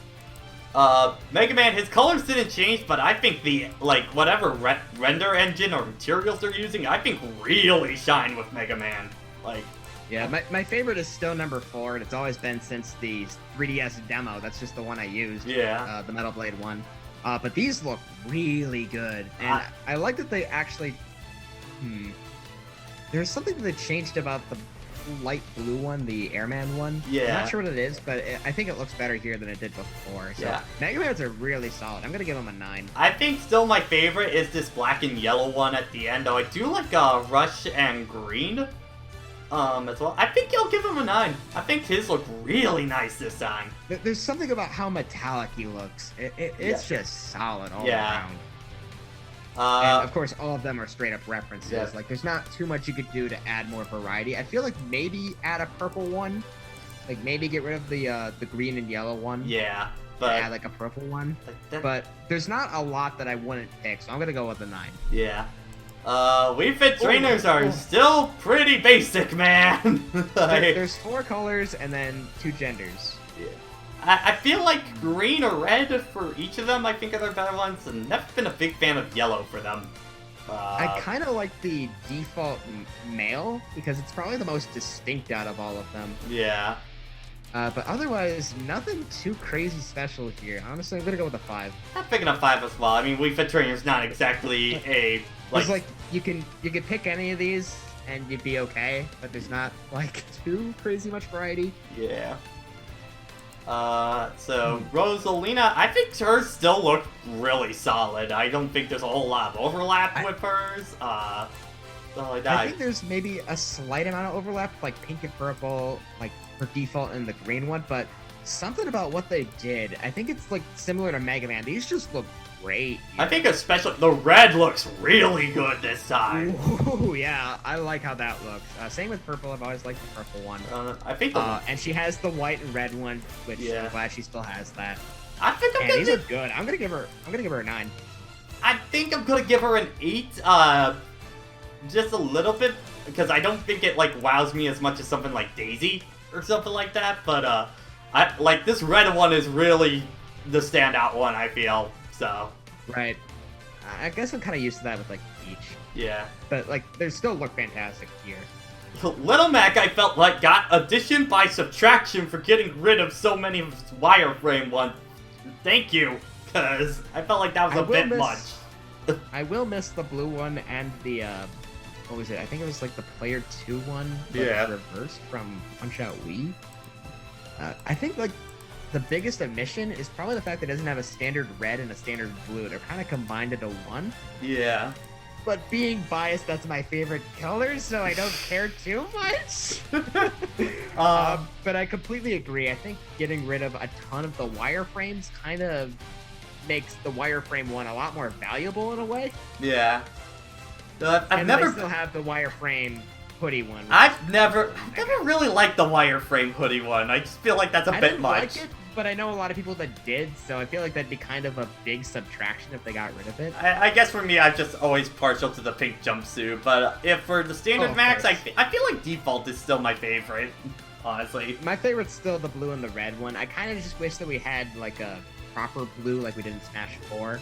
Mega Man, his colors didn't change, but I think the, like, whatever render engine or materials they're using, I think really shine with Mega Man. Like, Yeah, my favorite is still number 4, and it's always been since the 3DS demo. That's just the one I used. Yeah. The Metal Blade one. But these look really good, and I like that they actually. There's something that they changed about the light blue one, the Airman one. Yeah. I'm not sure what it is, but I think it looks better here than it did before. So Yeah. Mega Mans are really solid. I'm gonna give them a 9. I think still my favorite is this black and yellow one at the end, though I do like Rush and Green as well. I think I'll give him a 9. I think his look really nice this time. There's something about how metallic he looks. It's just solid all around. And of course, all of them are straight up references. Yeah. Like, there's not too much you could do to add more variety. I feel like maybe add a purple one. Like, maybe get rid of the green and yellow one. Yeah, But add like a purple one. But there's not a lot that I wouldn't pick, so I'm gonna go with a 9. Yeah. Wii Fit trainers are still pretty basic, man. There's 4 colors and then 2 genders. Yeah. I feel like green or red for each of them, I think, are their better ones, and never been a big fan of yellow for them. I kind of like the default male, because it's probably the most distinct out of all of them. Yeah. But otherwise, nothing too crazy special here. Honestly, I'm gonna go with a 5. I'm picking a 5 as well. I mean, Wii Fit trainer's not exactly a... Like you can pick any of these, and you'd be okay, but there's not, like, too crazy much variety. Yeah. So Rosalina, I think hers still look really solid. I don't think there's a whole lot of overlap with hers. I think there's maybe a slight amount of overlap, like pink and purple, like for default in the green one, but something about what they did, I think it's like similar to Mega Man. These just look great. I think especially the red looks really good this time. Ooh, yeah, I like how that looks. Same with purple. I've always liked the purple one. I think and she has the white and red one, which Yeah. I'm glad she still has that. I think I'm And gonna these are good. I'm gonna give her a 9. I think I'm gonna give her an 8. Just a little bit, because I don't think it like wows me as much as something like Daisy or something like that. But I like this red one is really the standout one, I feel. So Right. I guess I'm kind of used to that with like Peach. yeah. But like, they still look fantastic here. Little Mac, I felt like got addition by subtraction for getting rid of so many of his wireframe ones. Thank you, because I felt like that was a bit much. I will miss the blue one and the what was it? I think it was like the Player 2 one, but Yeah. reversed from Punch-Out Wii. I think like the biggest omission is probably the fact that it doesn't have a standard red and a standard blue. They're kind of combined into one. Yeah. But being biased, that's my favorite color, so I don't care too much. But I completely agree. I think getting rid of a ton of the wireframes kind of makes the wireframe one a lot more valuable in a way. Yeah. I've And never they still have the wireframe hoodie one. I've never really liked the wireframe hoodie one. I just feel like that's a I bit didn't much. like it, but I know a lot of people that did, so I feel like that'd be kind of a big subtraction if they got rid of it. I guess for me, I'm just always partial to the pink jumpsuit, but if for the standard of max, I course. feel like default is still my favorite, honestly. My favorite's still the blue and the red one. I kind of just wish that we had like a proper blue like we did in Smash 4.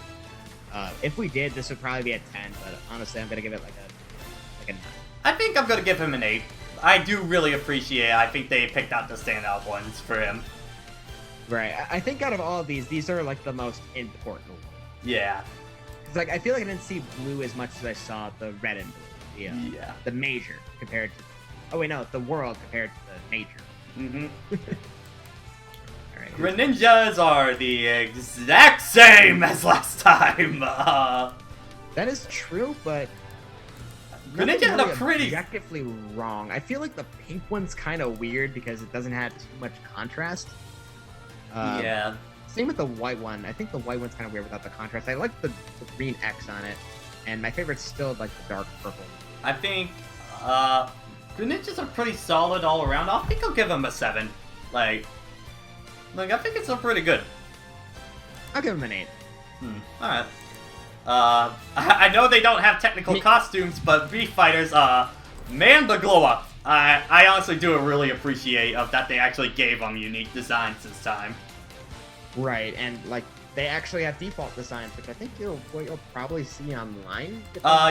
If we did, this would probably be a 10, but honestly, I'm gonna give it like a 9. I think I'm gonna give him an 8. I do really appreciate it. I think they picked out the standout ones for him. Right. I think out of all of these are like the most important ones. Yeah. It's like I feel like I didn't see blue as much as I saw the red and blue. Yeah. The major compared to. Oh wait, no, the world compared to the major. Mm-hmm. All right. Greninjas are the exact same as last time. That is true, but Greninja had a pretty... objectively wrong. I feel like the pink one's kind of weird because it doesn't have too much contrast. Yeah. Same with the white one. I think the white one's kind of weird without the contrast. I like the green X on it, and my favorite's still like the dark purple. I think Greninjas are pretty solid all around. I think I'll give them a 7. Like I think it's still pretty good. I'll give him an 8. Alright. I know they don't have technical costumes, but Beef Fighters, man, the glow up. I honestly do really appreciate that they actually gave them unique designs this time. Right, and like they actually have default designs, which I think what you'll probably see online.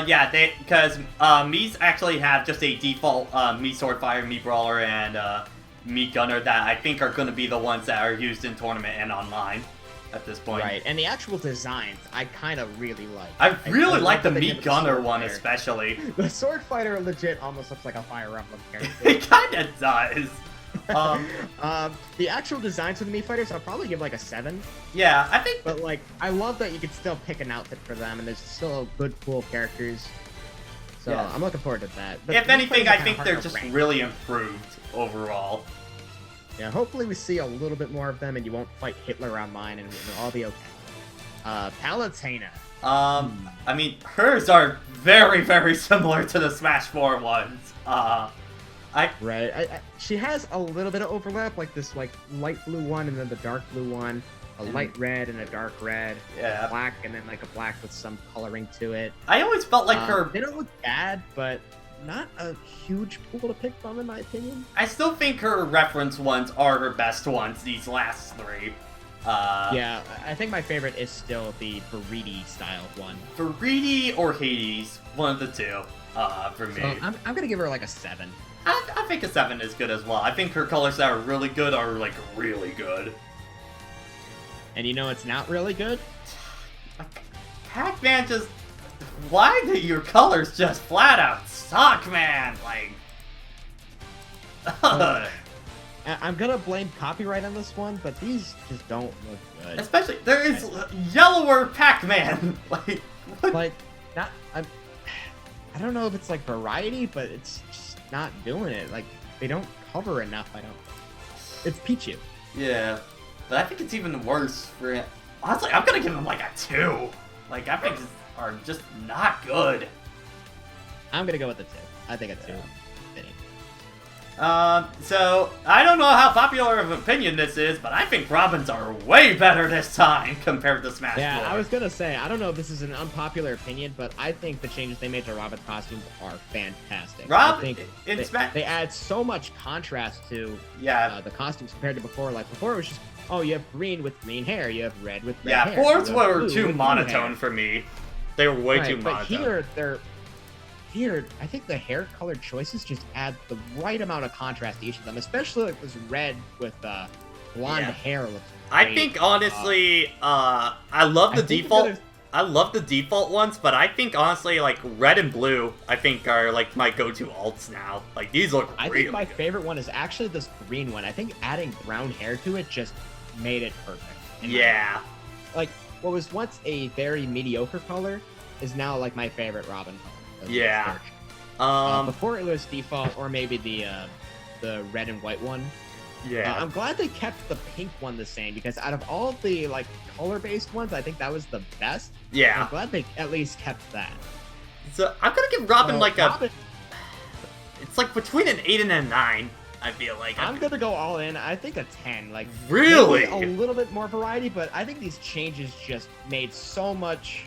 Yeah, because Mii's actually have just a default Mii Swordfire, Mii Brawler, and Mii Gunner that I think are going to be the ones that are used in tournament and online at this point. Right, and the actual designs I kind of really like. I really like the Mii Gunner one especially. The Sword Fighter legit almost looks like a Fire Emblem character. It kind of does. The actual designs of the Mii Fighters, I'll probably give like a 7. Yeah, I think. But like, I love that you can still pick an outfit for them, and there's still good, cool characters. So Yeah. I'm looking forward to that. But If Mii anything, Fighters I are think kinda they're hard to just rank. really improved overall. Yeah, hopefully we see a little bit more of them, and you won't fight Hitler online, and it'll all be okay. Palutena. I mean, hers are very, very similar to the Smash 4 ones. Right. She has a little bit of overlap, like this like light blue one and then the dark blue one, a light red and a dark red, Yeah. black and then like a black with some coloring to it. I always felt like her. They don't look bad, but not a huge pool to pick from in my opinion. I still think her reference ones are her best ones. These last 3. Yeah, I think my favorite is still the Buriti style one. Buriti or Hades, one of the two. For me. So I'm gonna give her like a 7. I think a 7 is good as well. I think her colors that are really good are, like, really good. And you know it's not really good? Pac-Man just... Why do your colors just flat out suck, man? Like... I'm gonna blame copyright on this one, but these just don't look good. Especially, there is yellower Pac-Man! Like, what? Like, not... I don't know if it's like variety, but it's just not doing it. Like, they don't cover enough, I don't... It's Pichu. Yeah. But I think it's even worse for him. Honestly, I'm gonna give him like a 2. Like, I think are just not good. I'm gonna go with the 2. I think a 2. So, I don't know how popular of an opinion this is, but I think Robins are way better this time compared to Smash 4. Yeah, I was gonna say, I don't know if this is an unpopular opinion, but I think the changes they made to Robin's costumes are fantastic. I think they add so much contrast to the costumes compared to before. Like, before it was just, oh, you have green with green hair, you have red with red hair. Yeah, fours were too monotone for me. They were way too monotone. But here, I think the hair color choices just add the right amount of contrast to each of them, especially like this red with blonde hair looks great. I think honestly, I love the default. I love the default ones, but I think honestly, like red and blue, I think are like my go-to alts now. Like these look really I think my good. favorite one is actually this green one. I think adding brown hair to it just made it perfect. Yeah. Like what was once a very mediocre color is now like my favorite Robin color. Yeah. Before it was default, or maybe the red and white one. Yeah. I'm glad they kept the pink one the same because out of all of the like color-based ones, I think that was the best. Yeah. I'm glad they at least kept that. So I'm gonna give Robin a. It's like between an 8 and a 9. I feel like I'm gonna go all in. I think a 10. Like really a little bit more variety, but I think these changes just made so much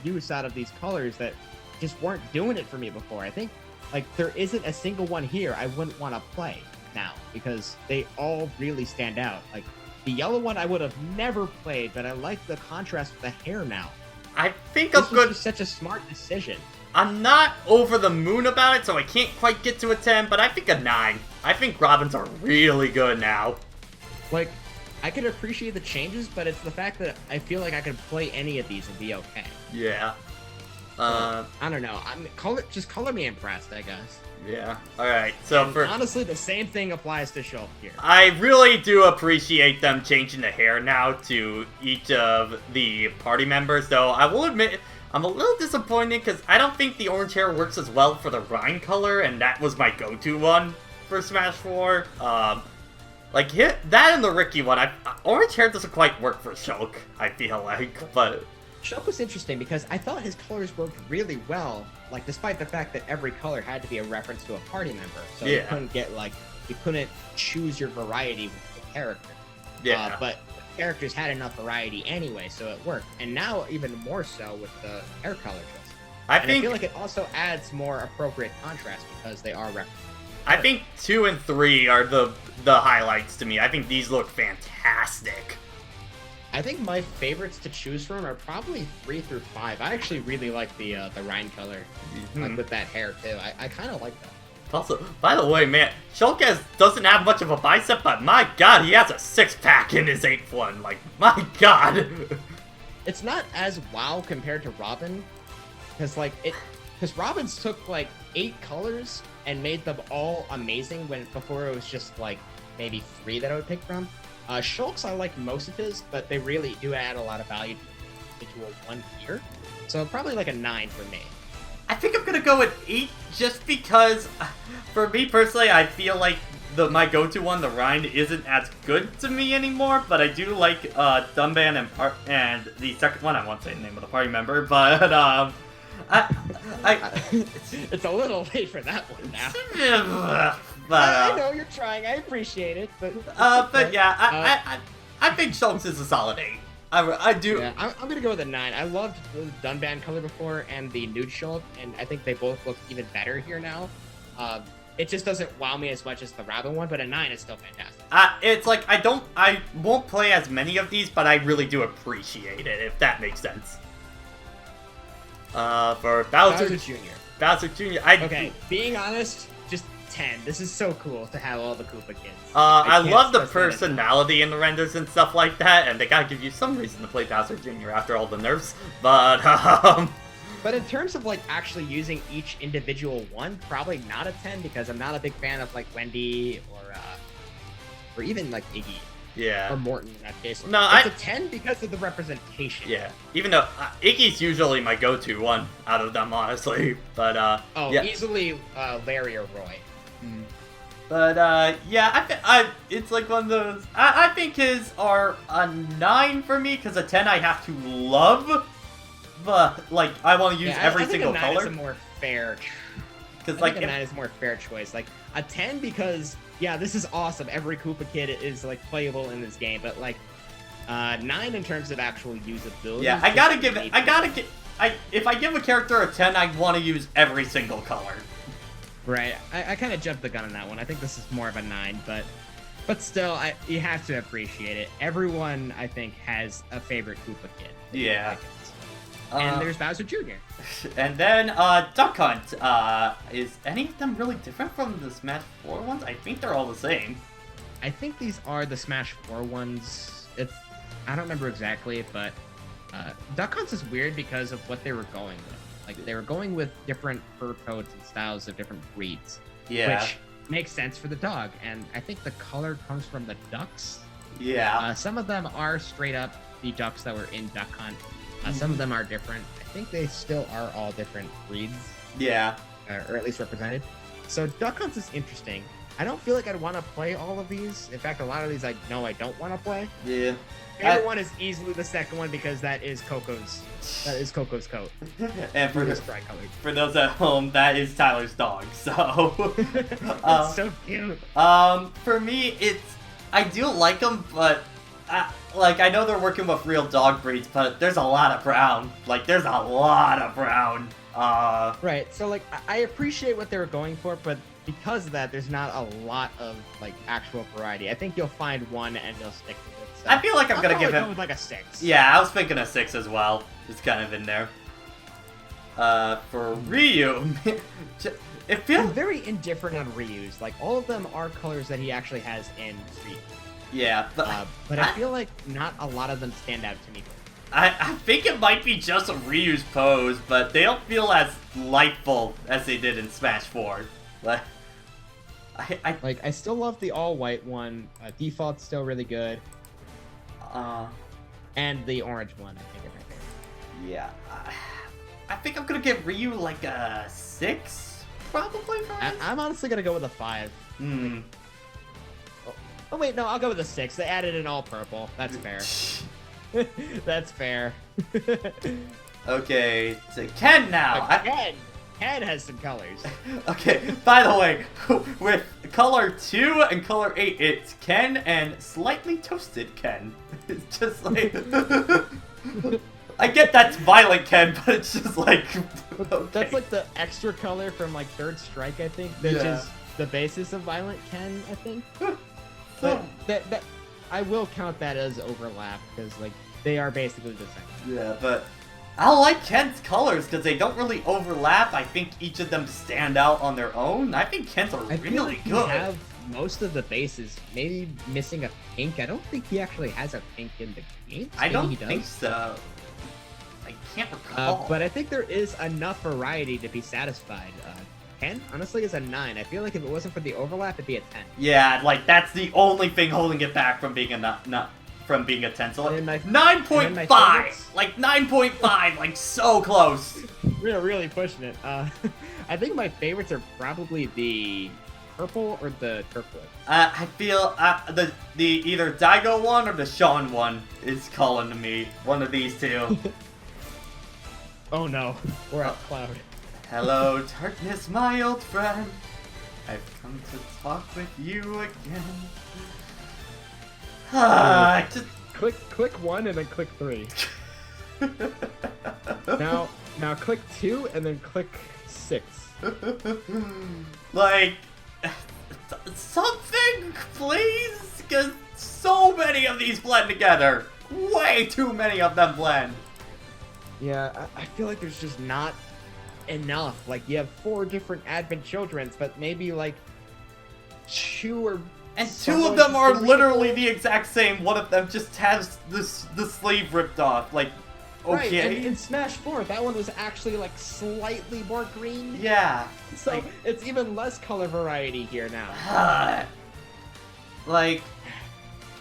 use out of these colors that just weren't doing it for me before. I think like there isn't a single one here I wouldn't want to play now because they all really stand out. Like the yellow one I would have never played, but I like the contrast with the hair now. I think this was just such a smart decision. I'm not over the moon about it, so I can't quite get to a 10, but I think a 9. I think Robins are really good now. Like, I could appreciate the changes, but it's the fact that I feel like I could play any of these and be okay. Yeah. I don't know. Just color me impressed, I guess. Yeah. Alright, so and honestly, the same thing applies to Shulk here. I really do appreciate them changing the hair now to each of the party members, though I will admit I'm a little disappointed because I don't think the orange hair works as well for the Rhine color, and that was my go-to one for Smash 4. Like, that and the Ricky one, orange hair doesn't quite work for Shulk, I feel like, but... Shulk was interesting because I thought his colors worked really well, like, despite the fact that every color had to be a reference to a party member. So you couldn't get, like, you couldn't choose your variety with the character. Yeah. But characters had enough variety anyway, so it worked. And now, even more so with the hair color choice. I feel like it also adds more appropriate contrast because they are references. I think 2 and 3 are the highlights to me. I think these look fantastic. I think my favorites to choose from are probably 3 through 5. I actually really like the Rhine color, like with that hair too. I kind of like that. Also, by the way, man, Shulk doesn't have much of a bicep, but my god, he has a 6-pack in his 8th one. Like, my god. It's not as wow compared to Robin, because Robin's took like 8 colors and made them all amazing before it was just like maybe 3 that I would pick from. Shulk's, I like most of his, but they really do add a lot of value to a 1 here. So probably like a 9 for me. I think I'm gonna go with 8 just because, for me personally, I feel like my go-to one, the Rind, isn't as good to me anymore, but I do like Dunban and the second one, I won't say the name of the party member, but it's a little late for that one now. But, I know you're trying. I appreciate it, but yeah, I think Shulk's is a solid 8. I do. Yeah, I'm gonna go with a 9. I loved the Dunban color before and the nude Shulk, and I think they both look even better here now. It just doesn't wow me as much as the Robin one, but a 9 is still fantastic. It's like I won't play as many of these, but I really do appreciate it, if that makes sense. For Bowser Jr. Bowser Jr. Being honest, just 10. This is so cool to have all the Koopa kids. I love the personality in the renders and stuff like that, and they gotta give you some reason to play Bowser Jr. after all the nerfs, but But in terms of like actually using each individual one, probably not a 10, because I'm not a big fan of like Wendy or even like Iggy. Yeah. Or Morton in that case. No, it's a 10 because of the representation. Yeah. Even though Iggy's usually my go-to one out of them, honestly. But yeah. Easily Larry or Roy. But yeah, it's like one of those. I think his are a 9 for me, because a 10 I have to love. But like I want to use every single color. Is a more fair. Because like a 9 is a more fair choice. Like a 10 because yeah, this is awesome. Every Koopa kid is like playable in this game, but like 9 in terms of actual usability. Yeah, if I give a character a 10, I want to use every single color. Right. I kind of jumped the gun on that one. I think this is more of a 9, but still, you have to appreciate it. Everyone, I think, has a favorite Koopa kid. Yeah. And there's Bowser Jr. And then Duck Hunt. Is any of them really different from the Smash 4 ones? I think they're all the same. I think these are the Smash 4 ones. I don't remember exactly, but Duck Hunt is weird because of what they were going with. Like, they were going with different fur coats and styles of different breeds. Yeah. Which makes sense for the dog, and I think the color comes from the ducks. Yeah. Some of them are straight up the ducks that were in Duck Hunt. Some of them are different. I think they still are all different breeds. Yeah. Or at least represented. So Duck Hunt is interesting. I don't feel like I'd want to play all of these. In fact, a lot of these I know I don't want to play. Yeah. Favorite one is easily the second one because that is Coco's coat. And for those at home, that is Tyler's dog. So it's so cute. For me, I do like them, but like I know they're working with real dog breeds, but there's a lot of brown. Like there's a lot of brown. Right. So like I appreciate what they were going for, but because of that, there's not a lot of like actual variety. I think you'll find one and you'll stick with it. So I feel like I'm gonna give him with like a 6. Yeah, I was thinking a 6 as well. It's kind of in there. For Ryu, it feels I'm very indifferent on Ryu's. Like all of them are colors that he actually has in Street. Yeah, but I feel like not a lot of them stand out to me. I think it might be just a Ryu's pose, but they don't feel as lightful as they did in Smash 4. Like, I still love the all-white one. Default's still really good. And the orange one, I think, is my favorite. Yeah. I think I'm gonna give Ryu like a 6, probably. I'm honestly gonna go with a 5. Hmm. Oh wait, no, I'll go with a 6. They added in all purple. That's fair. That's fair. Okay, to Ken now. Ken has some colors. Okay, by the way, with color 2 and color 8, it's Ken and slightly toasted Ken. It's just like... I get that's violent Ken, but it's just like... Okay. That's like the extra color from like Third Strike, I think. Which is the basis of violent Ken, I think. But I will count that as overlap because like they are basically the same. Yeah, but I like Kent's colors because they don't really overlap. I think each of them stand out on their own. I think Kent's are I feel really like good. You have most of the bases, maybe missing a pink. I don't think he actually has a pink in the game. I don't think so. I can't recall. But I think there is enough variety to be satisfied. 10, honestly, is a 9. I feel like if it wasn't for the overlap, it'd be a 10. Yeah, like that's the only thing holding it back from being a not from being a 10. So like 9.5, like 9.5, like so close. We're really pushing it. I think my favorites are probably the purple or the turquoise. I feel the either Daigo one or the Sean one is calling to me. One of these two. Oh no, we're at Cloud. Hello, darkness, my old friend. I've come to talk with you again. Just click 1 and then click 3. now click 2 and then click 6. Like something, please, because so many of these blend together. Way too many of them blend. Yeah, I feel like there's just not enough. Like, you have 4 different Advent Children's, but maybe, like, 2 or... And 2 of them are literally the exact same. One of them just has the sleeve ripped off. Like, okay. Right, and in Smash 4, that one was actually, like, slightly more green. Yeah. So, like, it's even less color variety here now. Like...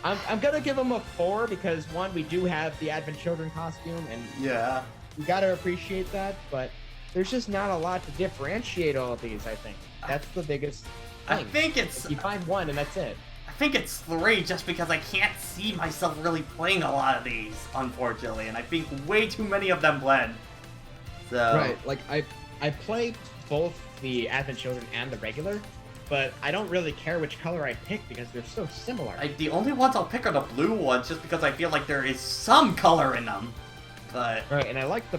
I'm gonna give them a 4 because, 1, we do have the Advent Children costume, and... Yeah. You gotta appreciate that, but there's just not a lot to differentiate all of these, I think. That's the biggest thing. I think it's... You find 1 and that's it. I think it's 3 just because I can't see myself really playing a lot of these, unfortunately, and I think way too many of them blend. So... Right, like, I play both the Advent Children and the regular, but I don't really care which color I pick because they're so similar. The only ones I'll pick are the blue ones just because I feel like there is some color in them. But... Right, and I like the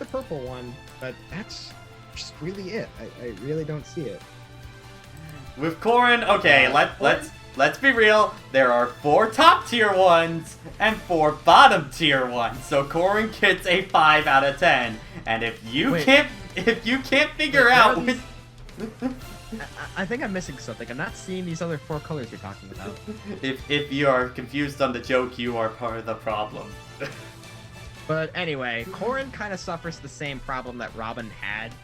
purple one, but that's just really it. I really don't see it. With Corrin, okay, let's be real. There are 4 top tier ones and 4 bottom tier ones. So Corrin gets a 5 out of 10. And if you can't figure out which... I think I'm missing something. I'm not seeing these other 4 colors you're talking about. If you are confused on the joke, you are part of the problem. But anyway, Corrin kind of suffers the same problem that Robin had,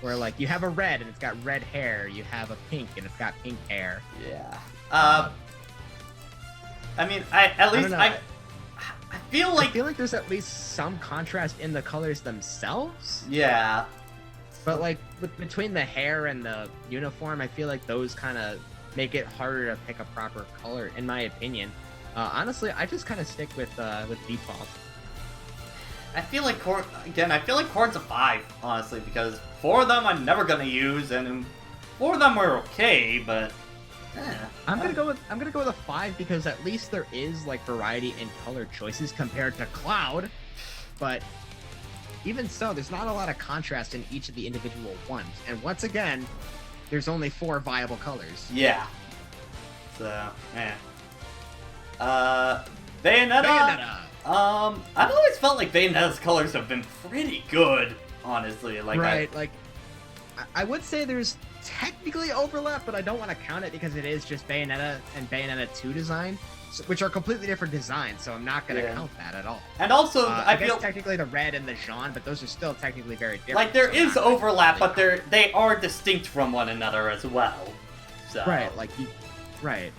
where like you have a red and it's got red hair, you have a pink and it's got pink hair. Yeah. I mean, I feel like there's at least some contrast in the colors themselves. Yeah. But like between the hair and the uniform, I feel like those kind of make it harder to pick a proper color, in my opinion. Honestly, I just kind of stick with default. I feel like Corrin's a 5, honestly, because 4 of them I'm never gonna use, and 4 of them are okay, but I'm gonna go with a 5 because at least there is like variety in color choices compared to Cloud. But even so, there's not a lot of contrast in each of the individual ones. And once again, there's only 4 viable colors. Yeah. So, Bayonetta. I've always felt like Bayonetta's colors have been pretty good, honestly. Like, right, I would say there's technically overlap, but I don't want to count it because it is just Bayonetta and Bayonetta 2 design, which are completely different designs, so I'm not going to count that at all. And also, I guess technically the red and the Jean, but those are still technically very different. Like, there is overlap, but they are distinct from one another as well. So. Right, like, right.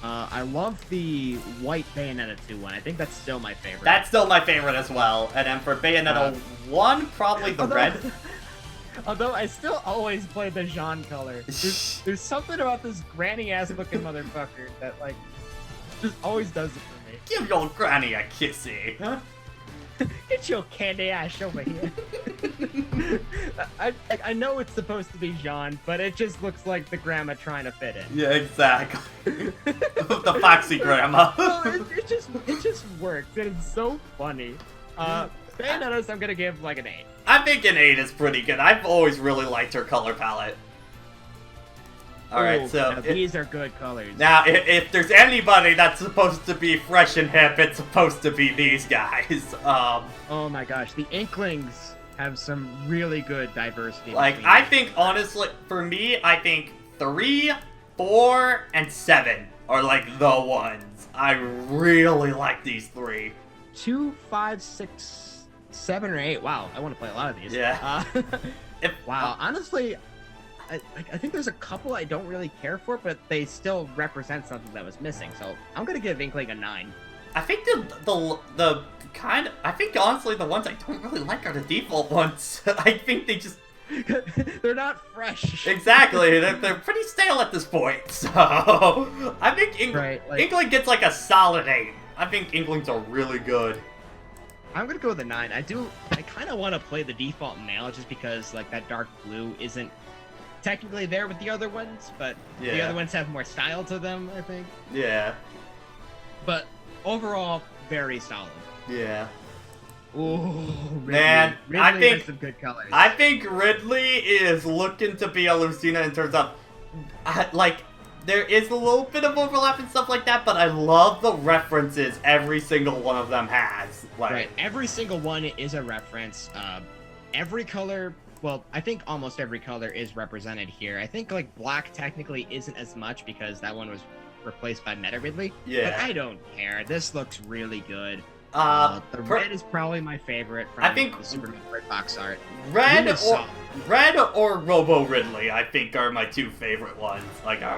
I love the white Bayonetta 2 one. I think that's still my favorite. That's still my favorite as well. And then for Bayonetta 1, probably the red. Although I still always play the Jean color. There's something about this granny-ass looking motherfucker that, like, just always does it for me. Give your granny a kissy. Huh? Get your candy ass over here. I know it's supposed to be Jean, but it just looks like the grandma trying to fit in. Yeah, exactly. The foxy grandma. Well, it just works, and it's so funny. Bayonetta's, I'm gonna give like an 8. I think an 8 is pretty good. I've always really liked her color palette. Alright, Ooh, so... now these are good colors. Now, if there's anybody that's supposed to be fresh and hip, it's supposed to be these guys. Oh my gosh, the Inklings have some really good diversity. Like, between I them. think, honestly, for me, I think 3, 4, and 7 are, like, the ones. I really like these 3. 2, 5, 6, 7, or 8. Wow, I want to play a lot of these. Yeah. Wow, honestly, I think there's a couple I don't really care for, but they still represent something that was missing. So I'm gonna give Inkling a 9. I think the kind of, I think honestly the ones I don't really like are the default ones. I think they just They're not fresh. exactly they're pretty stale at this point. So I think Inkling gets like a solid 8. I think Inklings are really good. I'm gonna go with a 9. I kind of want to play the default male just because like that dark blue isn't technically there with the other ones, but the other ones have more style to them, I think. Yeah. But overall, very solid. Yeah. Ooh, Ridley. Man, Ridley I think has some good colors. I think Ridley is looking to be a Lucina in terms of like there is a little bit of overlap and stuff like that, but I love the references every single one of them has. Like, right, every single one is a reference. Every color, well, I think almost every color is represented here. I think like black technically isn't as much because that one was replaced by Meta Ridley. Yeah. But I don't care. This looks really good. The red is probably my favorite from the Super Metroid box art. Red or Robo Ridley, I think, are my 2 favorite ones. Like, I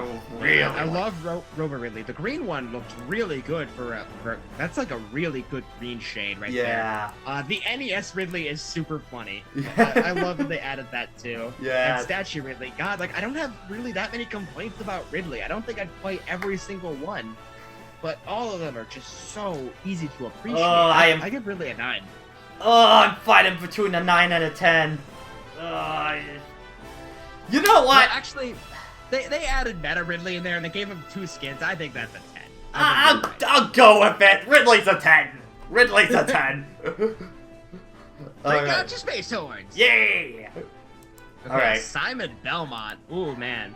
love Robo Ridley. The green one looks really good for that's like a really good green shade right there. The NES Ridley is super funny. I love that they added that too. Yeah. And Statue Ridley. God, like I don't have really that many complaints about Ridley. I don't think I'd play every single one. But all of them are just so easy to appreciate. I give Ridley a 9. Oh, I'm fighting between a 9 and a 10. You know what? Well, actually, they added Meta Ridley in there and they gave him 2 skins. I think that's a 10. I'll go with it. Ridley's a 10. Ridley's a 10. They got your space swords. Yeah. Okay, Alright. Simon Belmont. Ooh, man.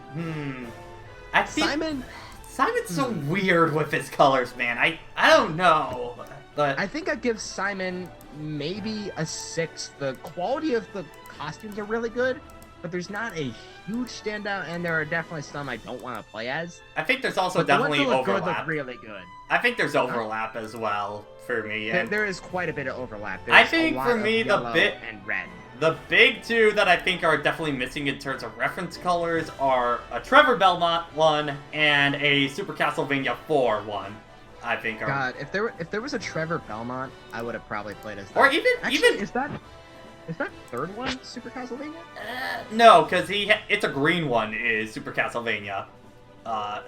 I think Simon's so weird with his colors, man. I don't know. But I think I'd give Simon maybe a 6. The quality of the costumes are really good, but there's not a huge standout, and there are definitely some I don't want to play as. I think there's also but definitely the ones that look overlap. Good look really good. I think there's overlap as well for me. And there is quite a bit of overlap. I think for me and red. The big 2 that I think are definitely missing in terms of reference colors are a Trevor Belmont one and a Super Castlevania 4 one. I think are. God, if there was a Trevor Belmont, I would have probably played as that. Or even is that third one Super Castlevania? No, because it's a green one is Super Castlevania,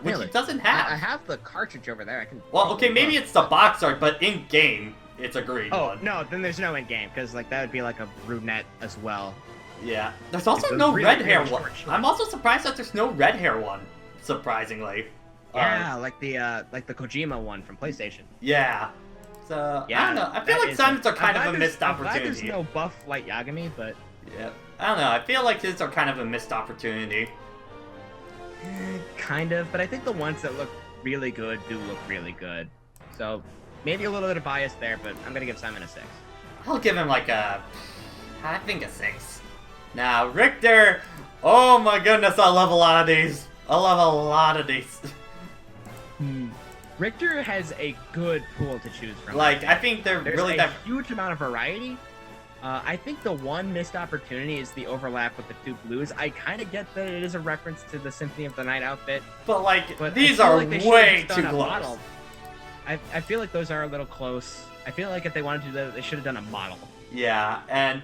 which Really? he doesn't have. I have the cartridge over there. I can. Well, okay, maybe it's the box art, but in game it's a green one. Oh no, then there's no in game because like that would be like a brunette as well. Yeah, there's also It's no really, red really hair short, one. short. I'm also surprised that there's no red hair one. Surprisingly. Yeah, like the Kojima one from PlayStation. Yeah. So Yeah, I don't know. I feel like Simon's are kind of a missed I'm glad opportunity. there's no buff Light Yagami, but Yeah. I don't know. I feel like his are kind of a missed opportunity. kind of. But I think the ones that look really good do look really good. So maybe a little bit of bias there, but I'm gonna give Simon a 6. I'll give him like a 6. Now, Richter, oh my goodness, I love a lot of these. Richter has a good pool to choose from. Like, I think There's really a huge amount of variety. I think the one missed opportunity is the overlap with the 2 blues. I kind of get that it is a reference to the Symphony of the Night outfit. But these I feel are like they should've way just too done a close. model. I feel like those are a little close. I feel like if they wanted to do that, they should have done a model. Yeah, and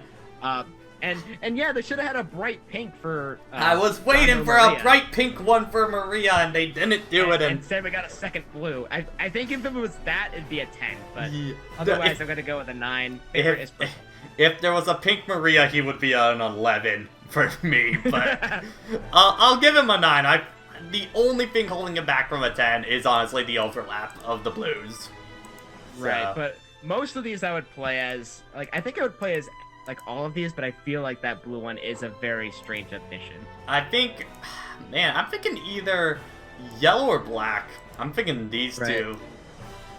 yeah, they should have had a bright pink for. I was waiting for Maria. a bright pink one for Maria, and they didn't do it. And instead, we got a second blue. I think if it was that, it'd be a 10. But Yeah. otherwise, I'm gonna go with a 9. Favorite is purple. If there was a pink Maria, he would be an 11 for me. But I'll give him a 9. The only thing holding him back from a 10 is honestly the overlap of the blues. Right, So, but most of these I would play as, like, I think I would play as like all of these, but I feel like that blue one is a very strange addition. I think, man, I'm thinking either yellow or black. I'm thinking these two.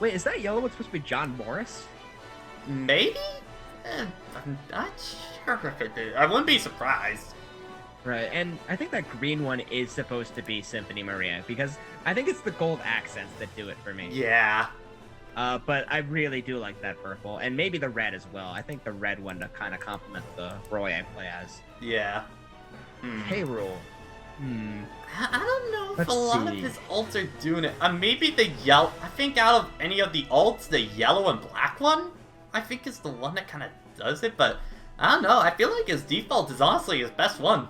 Wait, is that yellow one supposed to be John Morris? Maybe? I'm not sure if it is. I wouldn't be surprised. Right, and I think that green one is supposed to be Symphony Maria, because I think it's the gold accents that do it for me. Yeah. But I really do like that purple, and maybe the red as well. I think the red one to kind of complement the Roy I play as. Yeah. K-Rool. I don't know if Let's a lot of see. his ults are doing it. Maybe the yellow. I think out of any of the ults, the yellow and black one, I think is the one that kind of does it. But I don't know. I feel like his default is honestly his best one.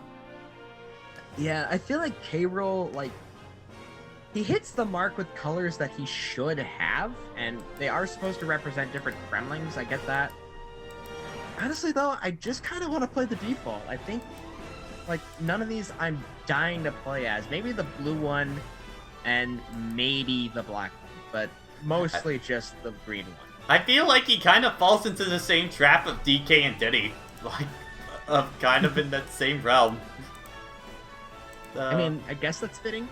Yeah, I feel like K-Rool, like, he hits the mark with colors that he should have, and they are supposed to represent different Kremlings, I get that. Honestly, though, I just kind of want to play the default. I think, like, none of these I'm dying to play as. Maybe the blue one, and maybe the black one, but mostly just the green one. I feel like he kind of falls into the same trap of DK and Diddy. Like, of kind of in that same realm. I mean, I guess that's fitting,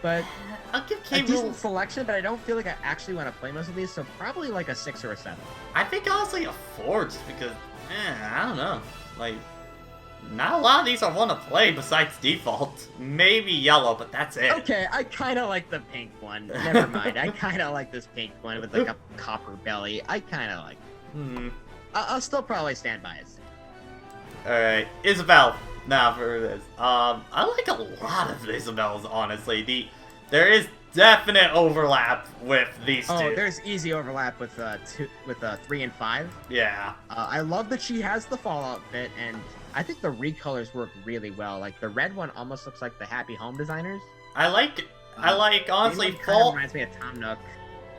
but I'll give a K-Rool. decent selection, but I don't feel like I actually want to play most of these, so probably like a 6 or a 7. I think honestly a 4 just because, I don't know. Like, not a lot of these I want to play besides default. Maybe yellow, but that's it. Okay, I kind of like the pink one. Never mind. I kind of like this pink one with like a copper belly. I kind of like it. I'll still probably stand by it. Alright, Isabelle. Now for this. I like a lot of Isabelles, honestly. There is definite overlap with these two. Oh, there's easy overlap with 3 and 5. Yeah. I love that she has the fall outfit, and I think the recolors work really well. Like the red one almost looks like the Happy Home Designers. I like honestly Kind of fall. reminds me of Tom Nook.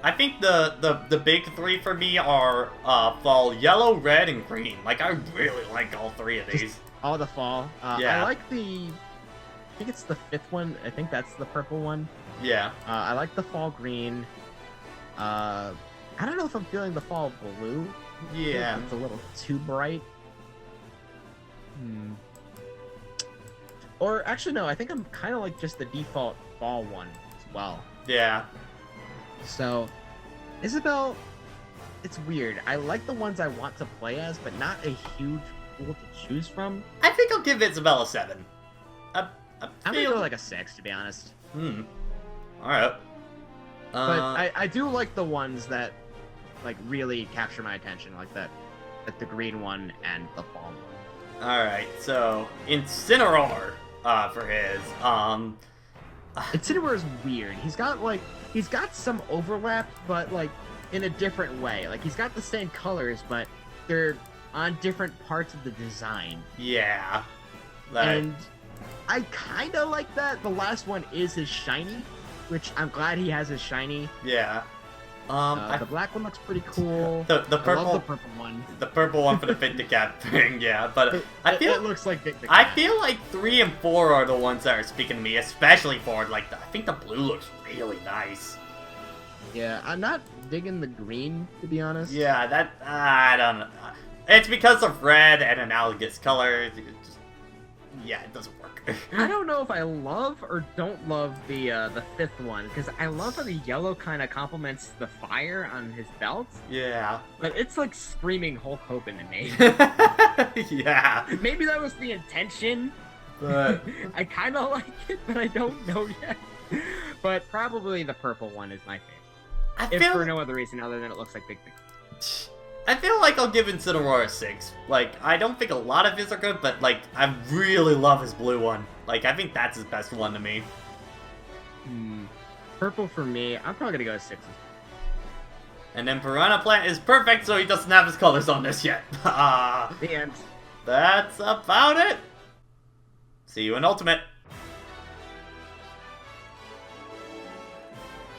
I think the big three for me are fall yellow, red, and green. Like I really like all three of these. All the fall. Yeah. I like I think it's the 5th one. I think that's the purple one. Yeah. I like the fall green. I don't know if I'm feeling the fall blue. Yeah. It's a little too bright. Or actually, no. I think I'm kind of like just the default fall one as well. Yeah. So, Isabelle, it's weird. I like the ones I want to play as, but not a huge pool to choose from. I think I'll give Isabelle a 7. I'm gonna go like a 6, to be honest. Alright. But I do like the ones that like really capture my attention, like the green one and the fall one. Alright, so Incineroar for his. Incineroar is weird. He's got some overlap, but like in a different way. Like he's got the same colors, but they're on different parts of the design. Yeah. And I kind of like that. The last one is his shiny, which I'm glad he has his shiny. Yeah. The black one looks pretty cool. The purple, I love the purple one. The purple one for the Victicat thing, yeah. But It looks like Victicat. I feel like 3 and 4 are the ones that are speaking to me, especially for like I think the blue looks really nice. Yeah, I'm not digging the green, to be honest. Yeah, that I don't know. It's because of red and analogous colors. Yeah, it doesn't work. I don't know if I love or don't love the 5th one, because I love how the yellow kind of complements the fire on his belt. Yeah. But it's like screaming Hulk Hogan to me. Yeah. Maybe that was the intention. But I kind of like it, but I don't know yet. But probably the purple one is my favorite. If for no other reason other than it looks like Big Big. I feel like I'll give Incineroar a 6. Like, I don't think a lot of his are good, but, like, I really love his blue one. Like, I think that's his best one to me. Purple for me, I'm probably gonna go 6. And then Piranha Plant is perfect, so he doesn't have his colors on this yet. The end. That's about it. See you in Ultimate.